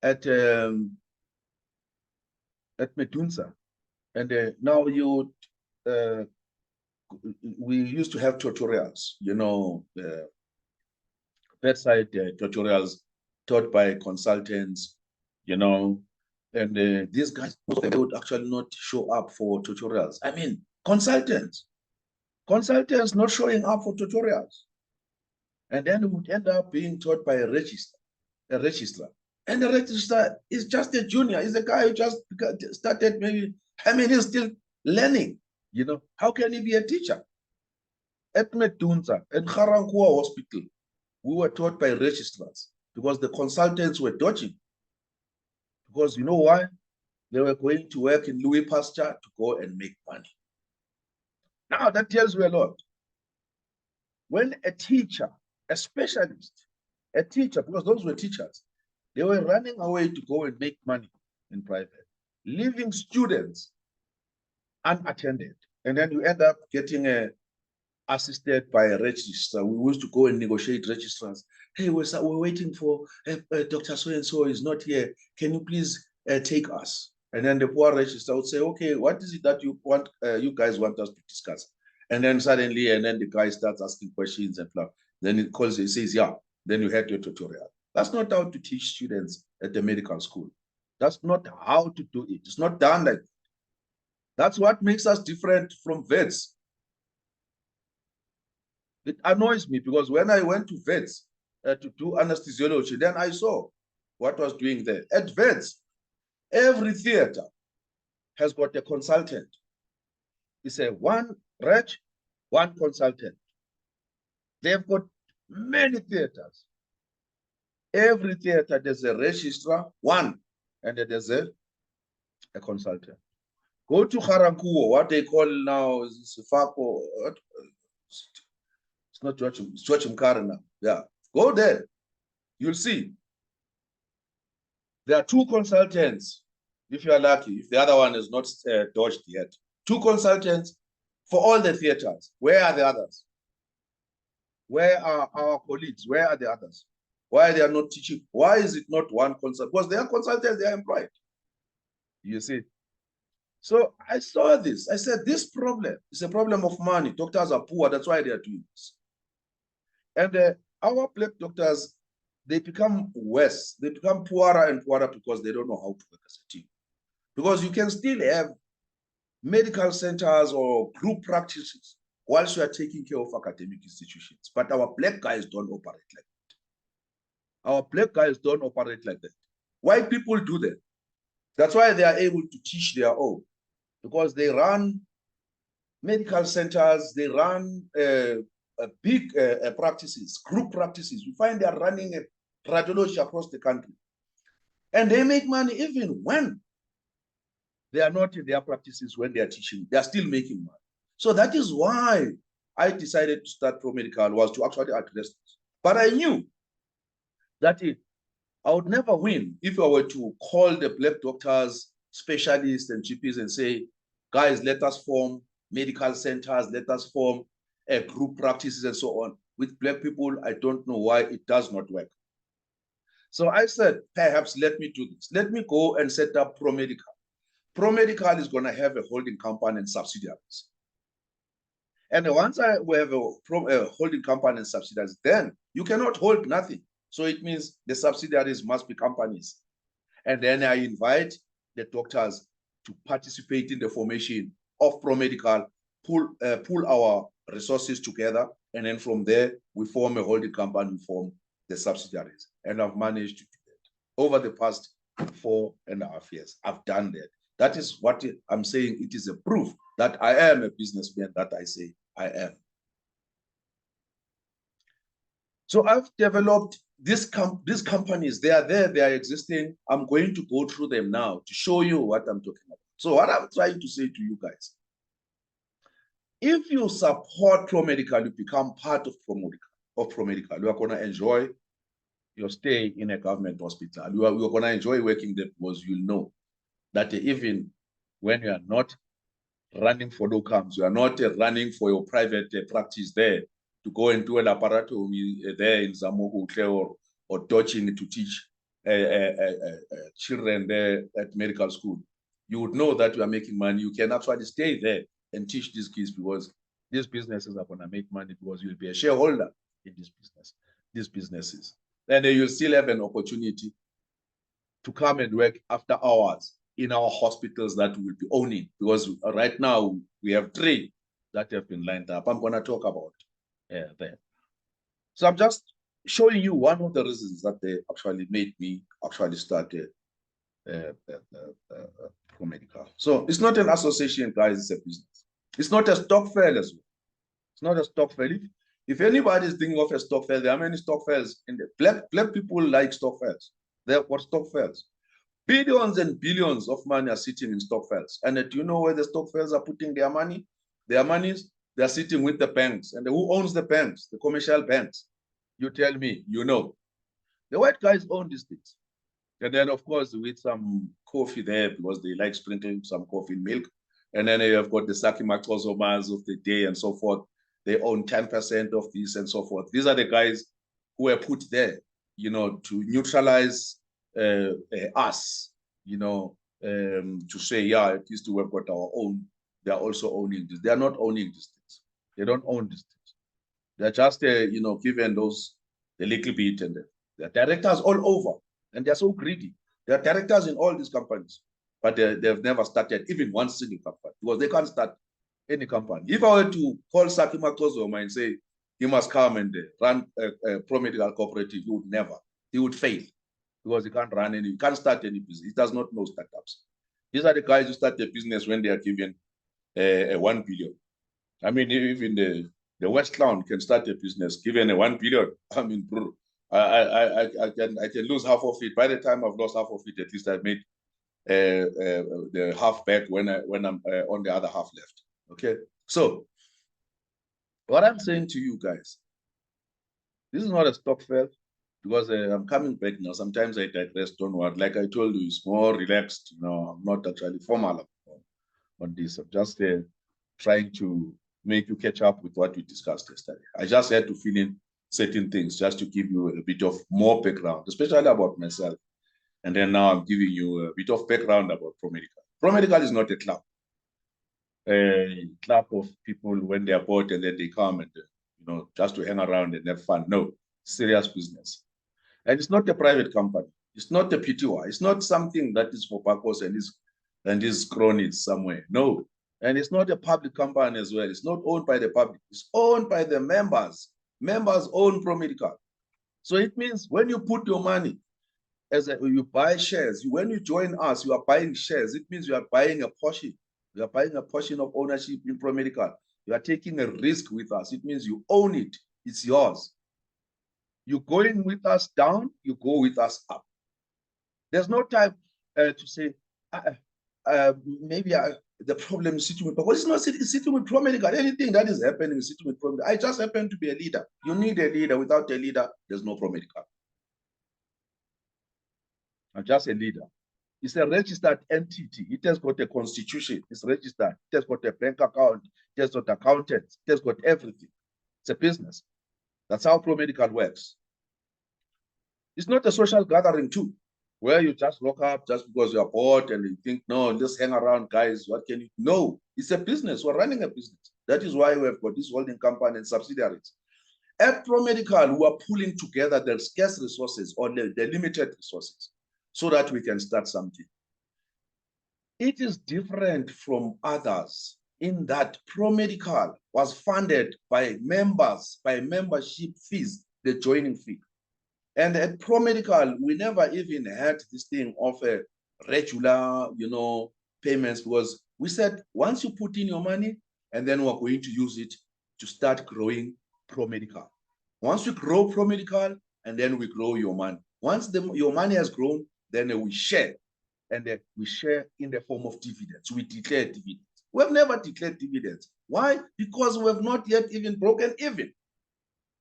at Medunsa. And now we used to have tutorials, bedside tutorials taught by consultants, you know, and these guys, they would actually not show up for tutorials. I mean, consultants not showing up for tutorials. And then we would end up being taught by a registrar. And the registrar is just a junior. He's a guy who just started maybe, I mean, he's still learning, you know. How can he be a teacher? At Medunza, in Garankuwa Hospital, we were taught by registrars because the consultants were dodging. Because you know why? They were going to work in Louis Pasture to go and make money. Now that tells you a lot. When a teacher, a specialist, a teacher, because those were teachers, they were running away to go and make money in private, leaving students unattended. And then you end up getting assisted by a registrar. We used to go and negotiate registrars. Hey, we're waiting for Dr. So-and-so is not here. Can you please take us? And then the poor registrar would say, okay, what is it that you want? You guys want us to discuss? And then suddenly, and then the guy starts asking questions and blah. Then it calls, he says, yeah, then you had your tutorial. That's not how to teach students at the medical school. That's not how to do it. It's not done like that. That's what makes us different from vets. It annoys me because when I went to vets to do anesthesiology, then I saw what was doing there. At vets, every theater has got a consultant. It's a one reg, one consultant. They've got many theaters. Every theater, there's a registrar, one, and then there's a consultant. Go to Garankuwa, what they call now is Fako. It's not Joachim, it's Joachim now. Yeah, go there. You'll see. There are two consultants, if you are lucky, if the other one is not dodged yet. Two consultants for all the theaters. Where are the others? Where are our colleagues? Where are the others? Why they are not teaching? Why is it not one consultant? Because they are consultants, they are employed. You see. So I saw this. I said, this problem is a problem of money. Doctors are poor. That's why they are doing this. And our black doctors, they become worse. They become poorer and poorer because they don't know how to work as a team. Because you can still have medical centers or group practices whilst you are taking care of academic institutions. But our black guys don't operate like that. Our black guys don't operate like that. White people do that. That's why they are able to teach their own. Because they run medical centers, they run big practices, group practices. You find they are running a radiology across the country. And they make money even when they are not in their practices, when they are teaching. They are still making money. So that is why I decided to start ProMedical, was to actually address this. But I knew that I would never win if I were to call the black doctors, specialists, and GPs and say, guys, let us form medical centers, let us form group practices and so on. With black people, I don't know why it does not work. So I said, perhaps let me do this. Let me go and set up ProMedical. ProMedical is going to have a holding company and subsidiaries. And once we have a holding company and subsidiaries, then you cannot hold nothing. So it means the subsidiaries must be companies. And then I invite the doctors to participate in the formation of ProMedical, pull our resources together, and then from there, we form a holding company, we form the subsidiaries. And I've managed to do that. Over the past 4.5 years, I've done that. That is what I'm saying. It is a proof that I am a businessman, that I say I am. So I've developed these companies. They are there, they are existing. I'm going to go through them now to show you what I'm talking about. So what I'm trying to say to you guys, if you support ProMedical, you become part of ProMedical. You are going to enjoy your stay in a government hospital. You are going to enjoy working there because you'll know that even when you are not running for locums, you are not running for your private practice there to go and do an laboratory there in Zamogo or Dodging to teach children there at medical school. You would know that you are making money. You can actually stay there and teach these kids because these businesses are going to make money because you'll be a shareholder in this business. these businesses. And you'll still have an opportunity to come and work after hours in our hospitals that we'll be owning, because right now we have 3 that have been lined up. I'm going to talk about there. So I'm just showing you one of the reasons that they actually made me actually start ProMedical. So it's not an association, guys, it's a business. It's not a stock fair as well. It's not a stock fair. If anybody is thinking of a stock fair, there are many stock fairs in the black people like stock fairs. They're what stock fairs. Billions and billions of money are sitting in stock fairs. And do you know where the stock fairs are putting their money? Their monies, they're sitting with the banks. And who owns the banks? The commercial banks. You tell me, you know. The white guys own these things. And then, of course, with some coffee there, because they like sprinkling some coffee in milk. And then you have got the Saki Makozomas of the day and so forth. They own 10% of this and so forth. These are the guys who were put there, you know, to neutralize us, you know, to say, yeah, at least we've got our own. They're also owning this. They're not owning these things. They don't own these things. They're just, you know, given those the little bit, and they're directors all over, and they're so greedy. They're directors in all these companies, but they've never started even one single company, because they can't start any company. If I were to call Saki Makozoma and say he must come and run a ProMedical cooperative, he would never. He would fail, because he can't run any, he can't start any business. He does not know startups. These are the guys who start a business when they are given 1 billion. I mean, even the West Clown can start a business given a 1 billion. I mean, bro, I can lose half of it. By the time I've lost half of it, at least I've made the half back when I'm on the other half left. Okay, so what I'm saying to you guys, this is not a stock fair, because I'm coming back now. Sometimes I digress, don't worry. Like I told you, it's more relaxed. You know, I'm not actually formal on this. I'm just trying to make you catch up with what we discussed yesterday. I just had to fill in certain things just to give you a bit of more background, especially about myself. And then now I'm giving you a bit of background about ProMedical. ProMedical is not a club. A club of people when they are bored and then they come and, you know, just to hang around and have fun. No, serious business. And it's not a private company. It's not a PTY. It's not something that is for Bakos and his cronies somewhere. No. And it's not a public company as well. It's not owned by the public. It's owned by the members. Members own ProMedical. So it means when you put your money, you buy shares, when you join us, you are buying shares. It means you are buying a portion. You are buying a portion of ownership in ProMedical. You are taking a risk with us. It means you own it. It's yours. You're going with us down, you go with us up. There's no time to say, maybe the problem is sitting with Bakos. It's not sitting with ProMedical. Anything that is happening is sitting with ProMedical. I just happen to be a leader. You need a leader. Without a leader, there's no ProMedical. I'm just a leader. It's a registered entity. It has got a constitution. It's registered. It has got a bank account. It has got accountants. It has got everything. It's a business. That's how ProMedical works. It's not a social gathering too, where you just rock up just because you're bored and you think, no, let's hang around, guys. What can you? No, it's a business. We're running a business. That is why we have got this holding company and subsidiaries. At ProMedical, we are pulling together the scarce resources or the limited resources so that we can start something. It is different from others in that ProMedical was funded by members, by membership fees, the joining fee. And at ProMedical, we never even had this thing of a regular, you know, payments, because we said, once you put in your money, and then we're going to use it to start growing ProMedical. Once we grow ProMedical, and then we grow your money. Once your money has grown, then we share. And then we share in the form of dividends. We declare dividends. We have never declared dividends. Why? Because we have not yet even broken even.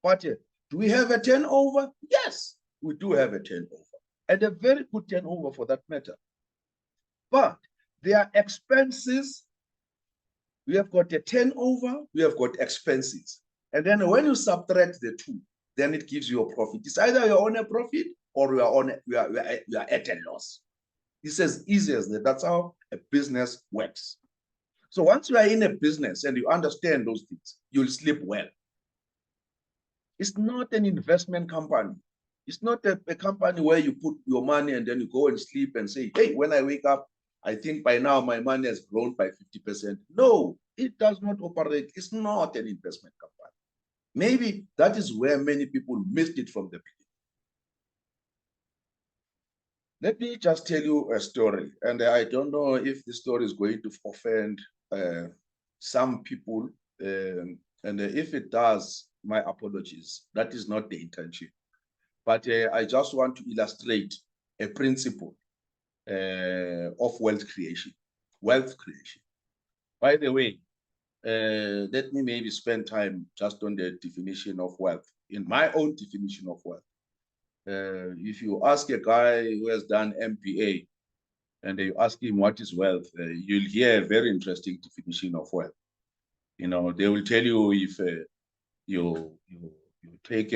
But do we have a turnover? Yes, we do have a turnover. And a very good turnover for that matter. But there are expenses. We have got a turnover, we have got expenses. And then when you subtract the two, then it gives you a profit. It's either you're on a profit or you are at a loss. It's as easy as that. That's how a business works. So once you are in a business and you understand those things, you'll sleep well. It's not an investment company. It's not a company where you put your money and then you go and sleep and say, hey, when I wake up, I think by now my money has grown by 50%. No, it does not operate. It's not an investment company. Maybe that is where many people missed it from the beginning. Let me just tell you a story, and I don't know if the story is going to offend some people, and if it does, my apologies. That is not the intention. But I just want to illustrate a principle of wealth creation. Wealth creation. By the way, let me maybe spend time just on the definition of wealth. In my own definition of wealth, if you ask a guy who has done MBA and you ask him what is wealth, you'll hear a very interesting definition of wealth. You know, they will tell you if you take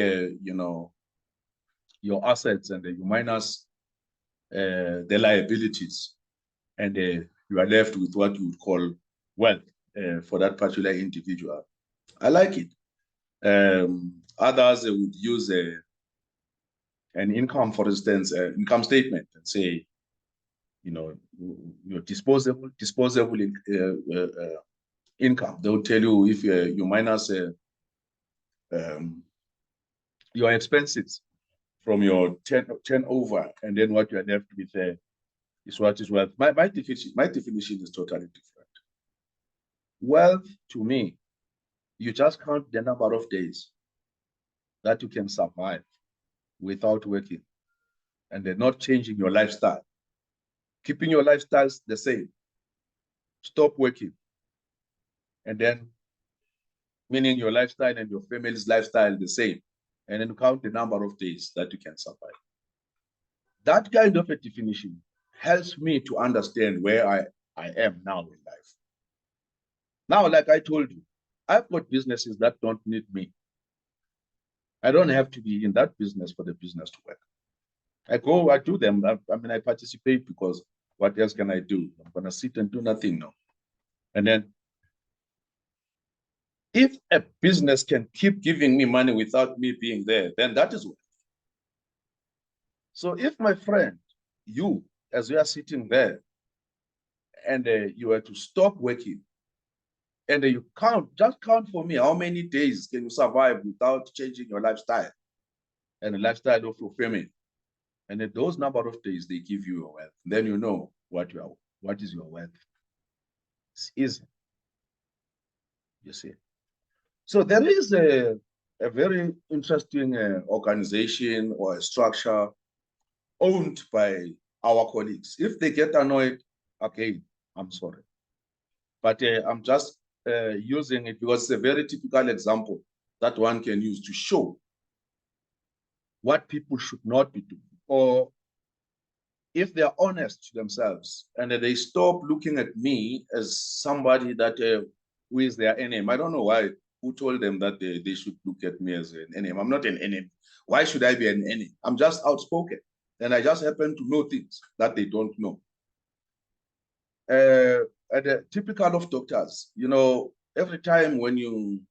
your assets and you minus the liabilities, and you are left with what you would call wealth for that particular individual. I like it. Others would use an income, for instance, income statement, and say, you know, your disposable income. They'll tell you if you minus your expenses from your turnover, and then what you are left with is what is wealth. My definition is totally different. Wealth, to me, you just count the number of days that you can survive without working, and then not changing your lifestyle, keeping your lifestyles the same, stop working, and then meaning your lifestyle and your family's lifestyle the same, and then count the number of days that you can survive. That kind of a definition helps me to understand where I am now in life. Now, like I told you, I've got businesses that don't need me. I don't have to be in that business for the business to work. I do them. I participate because what else can I do? I'm going to sit and do nothing now. And then if a business can keep giving me money without me being there, then that is wealth. So if my friend, you, as you are sitting there, and you were to stop working, and you just count for me, how many days can you survive without changing your lifestyle and the lifestyle of your family? And at those number of days, they give you your wealth. Then you know what is your wealth. It's easy. You see. So there is a very interesting organization or a structure owned by our colleagues. If they get annoyed, okay, I'm sorry. But I'm just using it because it's a very typical example that one can use to show what people should not be doing. Or if they are honest to themselves and they stop looking at me as somebody that who is their enemy. I don't know who told them that they should look at me as an enemy. I'm not an enemy. Why should I be an enemy? I'm just outspoken. And I just happen to know things that they don't know. Typical of doctors, you know, every time when you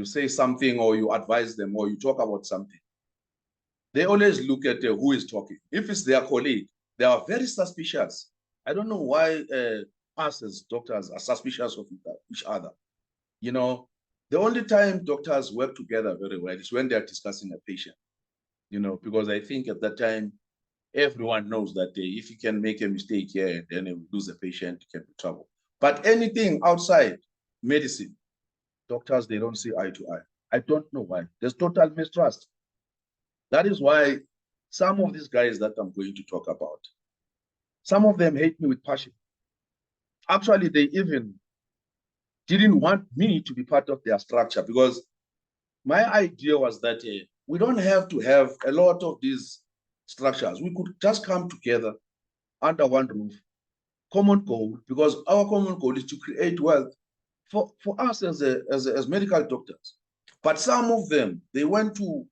say something or you advise them or you talk about something, they always look at who is talking. If it's their colleague, they are very suspicious. I don't know why us as doctors are suspicious of each other. You know, the only time doctors work together very well is when they're discussing a patient, you know, because I think at that time, everyone knows that if you can make a mistake here, then you lose a patient, you can be trouble. But anything outside medicine, doctors, they don't see eye to eye. I don't know why. There's total mistrust. That is why some of these guys that I'm going to talk about, some of them hate me with passion. Actually, they even didn't want me to be part of their structure because my idea was that we don't have to have a lot of these structures. We could just come together under one roof, common goal, because our common goal is to create wealth for us as medical doctors. But some of them, they went to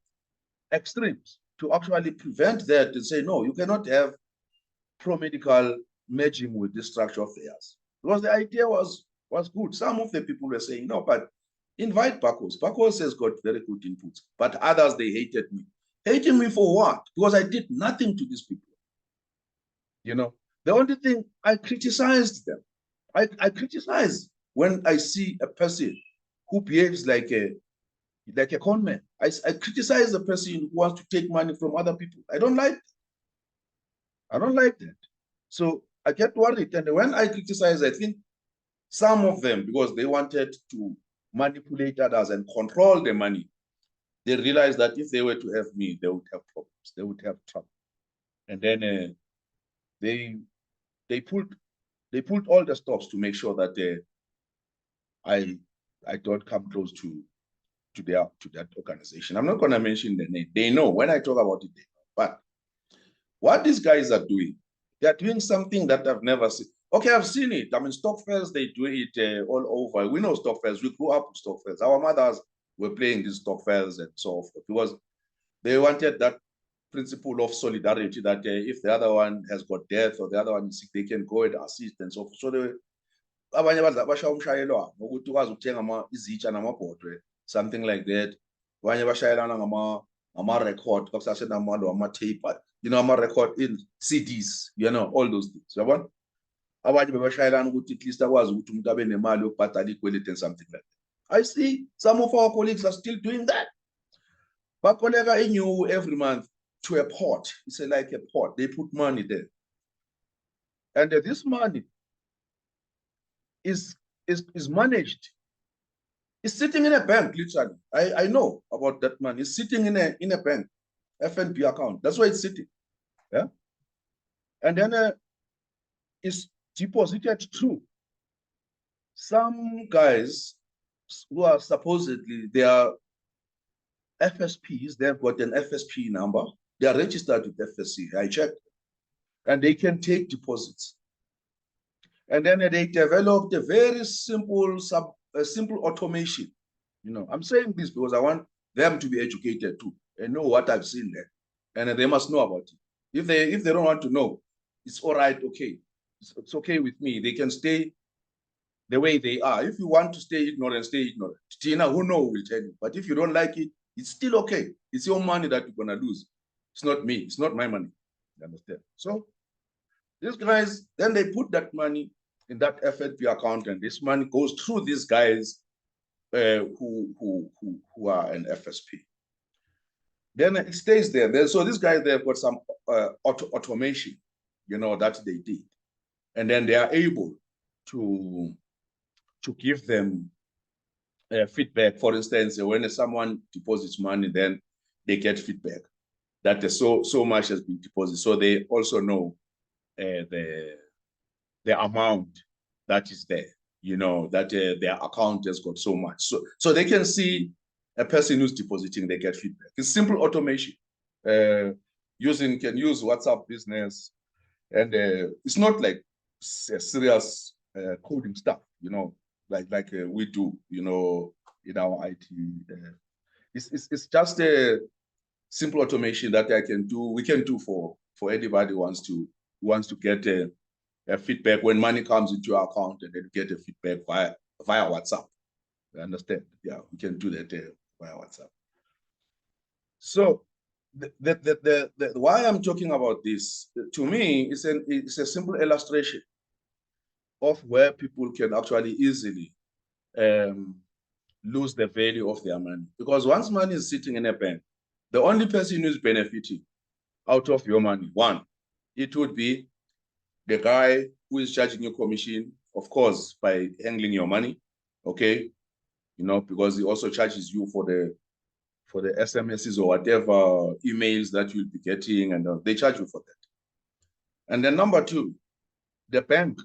extremes to actually prevent that and say, no, you cannot have pro-medical merging with this structure of theirs. Because the idea was good. Some of the people were saying, no, but Invite Bakos. Bakos has got very good inputs, but others, they hated me. Hating me for what? Because I did nothing to these people. You know, the only thing I criticized them. I criticize when I see a person who behaves like a conman. I criticize the person who wants to take money from other people. I don't like that. So I get worried. And when I criticize, I think some of them, because they wanted to manipulate others and control the money, they realized that if they were to have me, they would have problems. They would have trouble. And then they pulled all the stops to make sure that I don't come close to that organization. I'm not going to mention the name. They know when I talk about it. They know. But what these guys are doing, they are doing something that I've never seen. Okay, I've seen it. I mean, stock fairs, they do it all over. We know stock fairs. We grew up with stock fairs. Our mothers were playing these stock fairs and so forth because they wanted that principle of solidarity that if the other one has got death or the other one is sick, they can go and assist and so forth. So abanye bashaya umshayelwano ukuthi ukwazi ukuthenga izitsha namabhodwe, something like that. Abanye bashayelana ngama-record kwakusasenamalo ama-tape, ama-record in CDs, all those things. Yabona? Abanye bebashayelana ukuthi at least akwazi ukuthi umuntu abe nemali yokubhadala ikweleti and something like that. I see some of our colleagues are still doing that. Bakoleka inyuku every month to a pot. It's like a pot. They put money there. And this money is managed. It's sitting in a bank, literally. I know about that money. It's sitting in a bank, FNB account. That's where it's sitting. Yeah. And then it's deposited through some guys who are supposedly, they are FSPs. They've got an FSP number. They are registered with FSC. I checked. And they can take deposits. And then they developed a very simple automation. I'm saying this because I want them to be educated too and know what I've seen there. And they must know about it. If they don't want to know, it's all right, okay. It's okay with me. They can stay the way they are. If you want to stay ignorant, stay ignorant. Tina, who knows, will tell you. But if you don't like it, it's still okay. It's your money that you're going to lose. It's not me. It's not my money. You understand? So these guys, then they put that money in that FNP account, and this money goes through these guys who are an FSP. Then it stays there. So these guys, they've got some automation, that they did. And then they are able to give them feedback. For instance, when someone deposits money, then they get feedback that so much has been deposited. So they also know the amount that is there, that their account has got so much. So they can see a person who's depositing, they get feedback. It's simple automation. Can use WhatsApp Business, and it's not like serious coding stuff, like we do, in our IT. It's just a simple automation that we can do for anybody who wants to get a feedback when money comes into your account, and then get a feedback via WhatsApp. You understand? Yeah, we can do that via WhatsApp. So the why I'm talking about this, to me, it's a simple illustration of where people can actually easily lose the value of their money. Because once money is sitting in a bank, the only person who's benefiting out of your money, one, it would be the guy who is charging you commission, of course, by handling your money, okay? Because he also charges you for the SMSs or whatever emails that you'll be getting, and they charge you for that. And then number two, the bank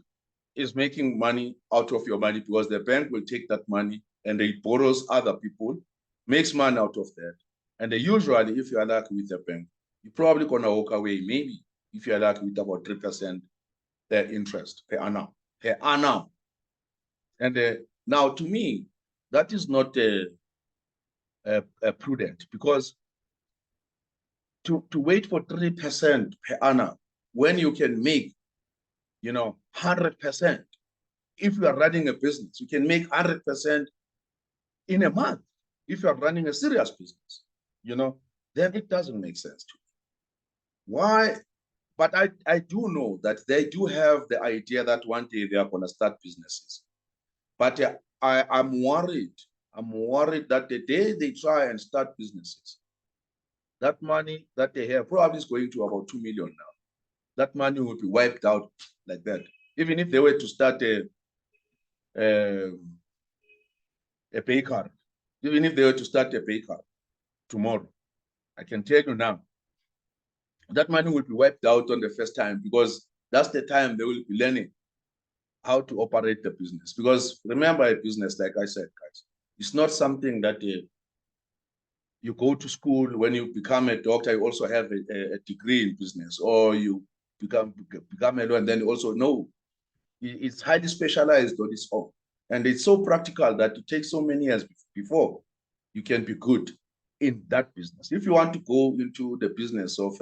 is making money out of your money, because the bank will take that money and it borrows other people, makes money out of that. And usually, if you are lucky with the bank, you're probably going to walk away, maybe, if you are lucky, with about 3% their interest per annum. And now, to me, that is not prudent, because to wait for 3% per annum when you can make 100%. If you are running a business, you can make 100% in a month. If you're running a serious business, then it doesn't make sense to me. Why? But I do know that they do have the idea that one day they are going to start businesses. But I'm worried. I'm worried that the day they try and start businesses, that money that they have probably is going to about 2 million now. That money will be wiped out like that. Even if they were to start a bakery, even if they were to start a bakery tomorrow, I can tell you now, that money will be wiped out on the first time, because that's the time they will be learning how to operate the business. Because remember, a business, like I said, guys, it's not something that you go to school. When you become a doctor, you also have a degree in business, or you become a lawyer, and then you also know it's highly specialized on its own. And it's so practical that it takes so many years before you can be good in that business. If you want to go into the business of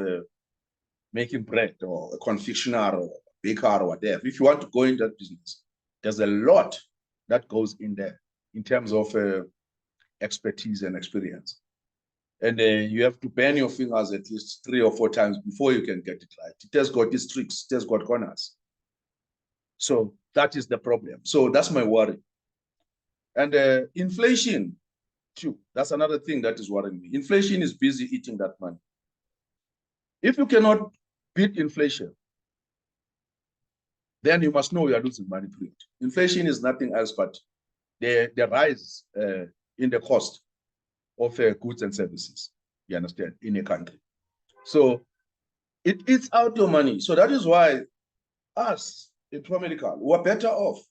making bread, or a confectioner, or a baker, or whatever, if you want to go in that business, there's a lot that goes in there in terms of expertise and experience. And you have to bend your fingers at least 3 or 4 times before you can get it right. It has got its tricks, it has got corners. So that is the problem. So that's my worry. And inflation, too, that's another thing that is worrying me. Inflation is busy eating that money. If you cannot beat inflation, then you must know you are losing money to it. Inflation is nothing else but the rise in the cost of goods and services, you understand, in a country. So it eats out your money. So that is why us in ProMedical were better off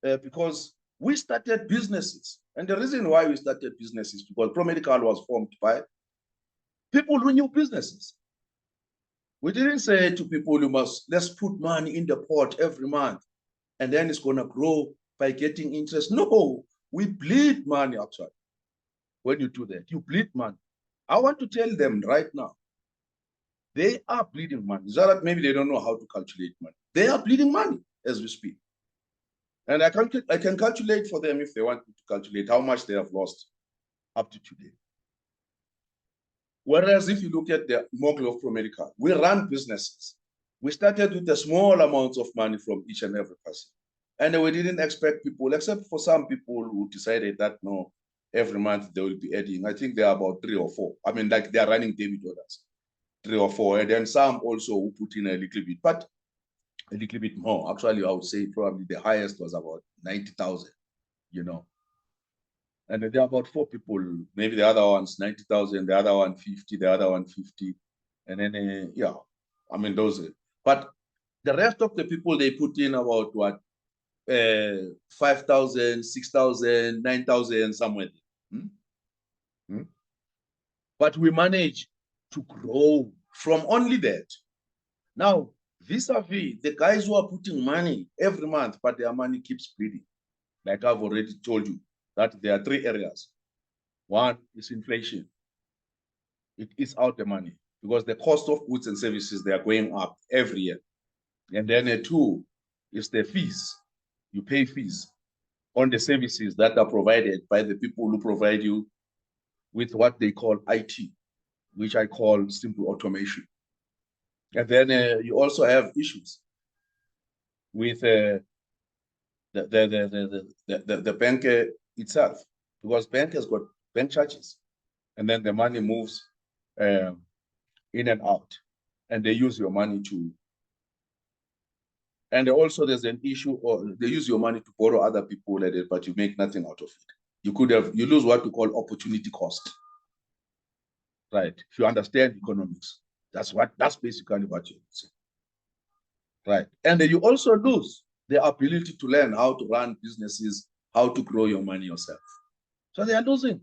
because we started businesses. And the reason why we started businesses, because ProMedical was formed by people who knew businesses. We didn't say to people, let's put money in the pot every month, and then it's going to grow by getting interest. No, we bleed money actually. When you do that, you bleed money. I want to tell them right now, they are bleeding money. It's not that maybe they don't know how to calculate money. They are bleeding money as we speak. And I can calculate for them if they want to calculate how much they have lost up to today. Whereas if you look at the model of ProMedical, we run businesses. We started with a small amount of money from each and every person. And we didn't expect people, except for some people who decided that, no, every month they will be adding. I think there are about 3 or 4. I mean, like they are running debit orders, 3 or 4. And then some also who put in a little bit, but a little bit more. Actually, I would say probably the highest was about 90,000, And there are about 4 people, maybe the other one's 90,000, the other one 50, the other one 50. And then, yeah, I mean, those. But the rest of the people, they put in about what? 5,000, 6,000, 9,000, somewhere. But we managed to grow from only that. Now, vis-a-vis the guys who are putting money every month, but their money keeps bleeding. Like I've already told you, that there are 3 areas. One is inflation. It is out the money because the cost of goods and services, they are going up every year. And then 2 is the fees. You pay fees on the services that are provided by the people who provide you with what they call IT, which I call simple automation. And then you also have issues with the bank itself, because bank has got bank charges, and then the money moves in and out, and they use your money to. And also there's an issue, or they use your money to borrow other people, but you make nothing out of it. You lose what we call opportunity cost. Right. If you understand economics, that's basically what you're saying. Right. And then you also lose the ability to learn how to run businesses, how to grow your money yourself. So they are losing.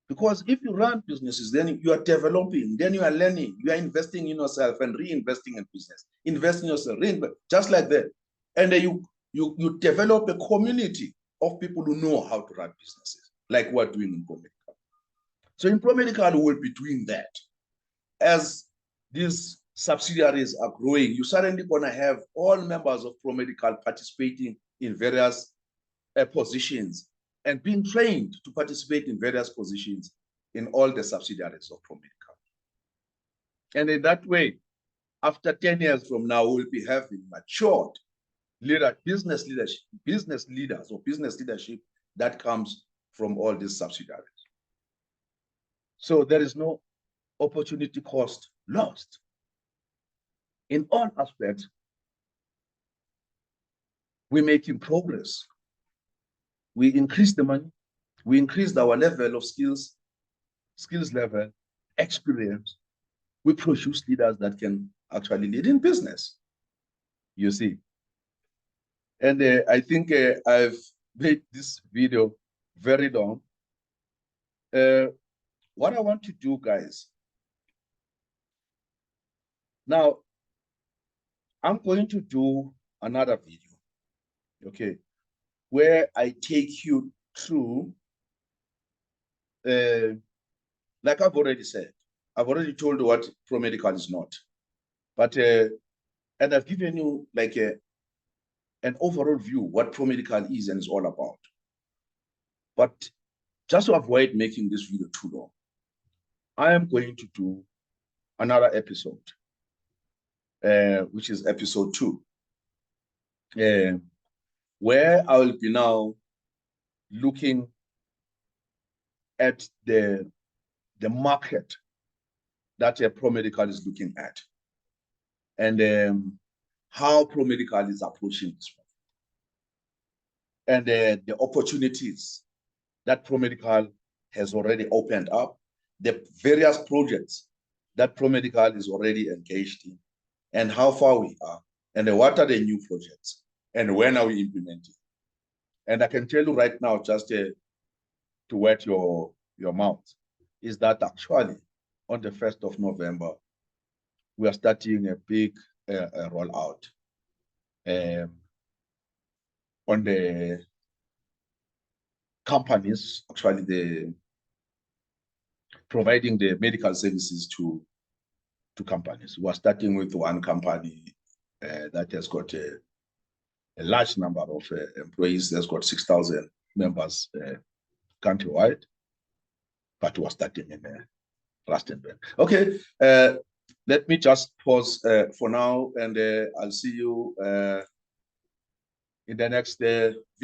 Because if you run businesses, then you are developing, then you are learning, you are investing in yourself and reinvesting in business, invest in yourself, just like that. And then you develop a community of people who know how to run businesses, like we're doing in ProMedical. So in ProMedical, we will be doing that. As these subsidiaries are growing, you're suddenly going to have all members of ProMedical participating in various positions. and being trained to participate in various positions in all the subsidiaries of ProMedical. And in that way, after 10 years from now, we'll be having matured business leaders or business leadership that comes from all these subsidiaries. So there is no opportunity cost lost. In all aspects, we're making progress. We increase the money, we increased our level of skills level, experience. We produce leaders that can actually lead in business, you see. And I think I've made this video very long. What I want to do, guys, now I'm going to do another video, okay, where I take you through, like I've already said, I've already told you what ProMedical is not, but and I've given you like an overall view what ProMedical is and is all about. But just to avoid making this video too long, I am going to do another episode, which is episode 2, where I will be now looking at the market that ProMedical is looking at, and how ProMedical is approaching this one, and the opportunities that ProMedical has already opened up, the various projects that ProMedical is already engaged in, and how far we are, and what are the new projects, and when are we implementing. And I can tell you right now, just to wet your mouth, is that actually on the 1st of November, we are starting a big rollout on the companies, actually providing the medical services to companies. We are starting with one company that has got a large number of employees. That's got 6,000 members countrywide, but we're starting in Rustenburg. Okay, let me just pause for now, and I'll see you in the next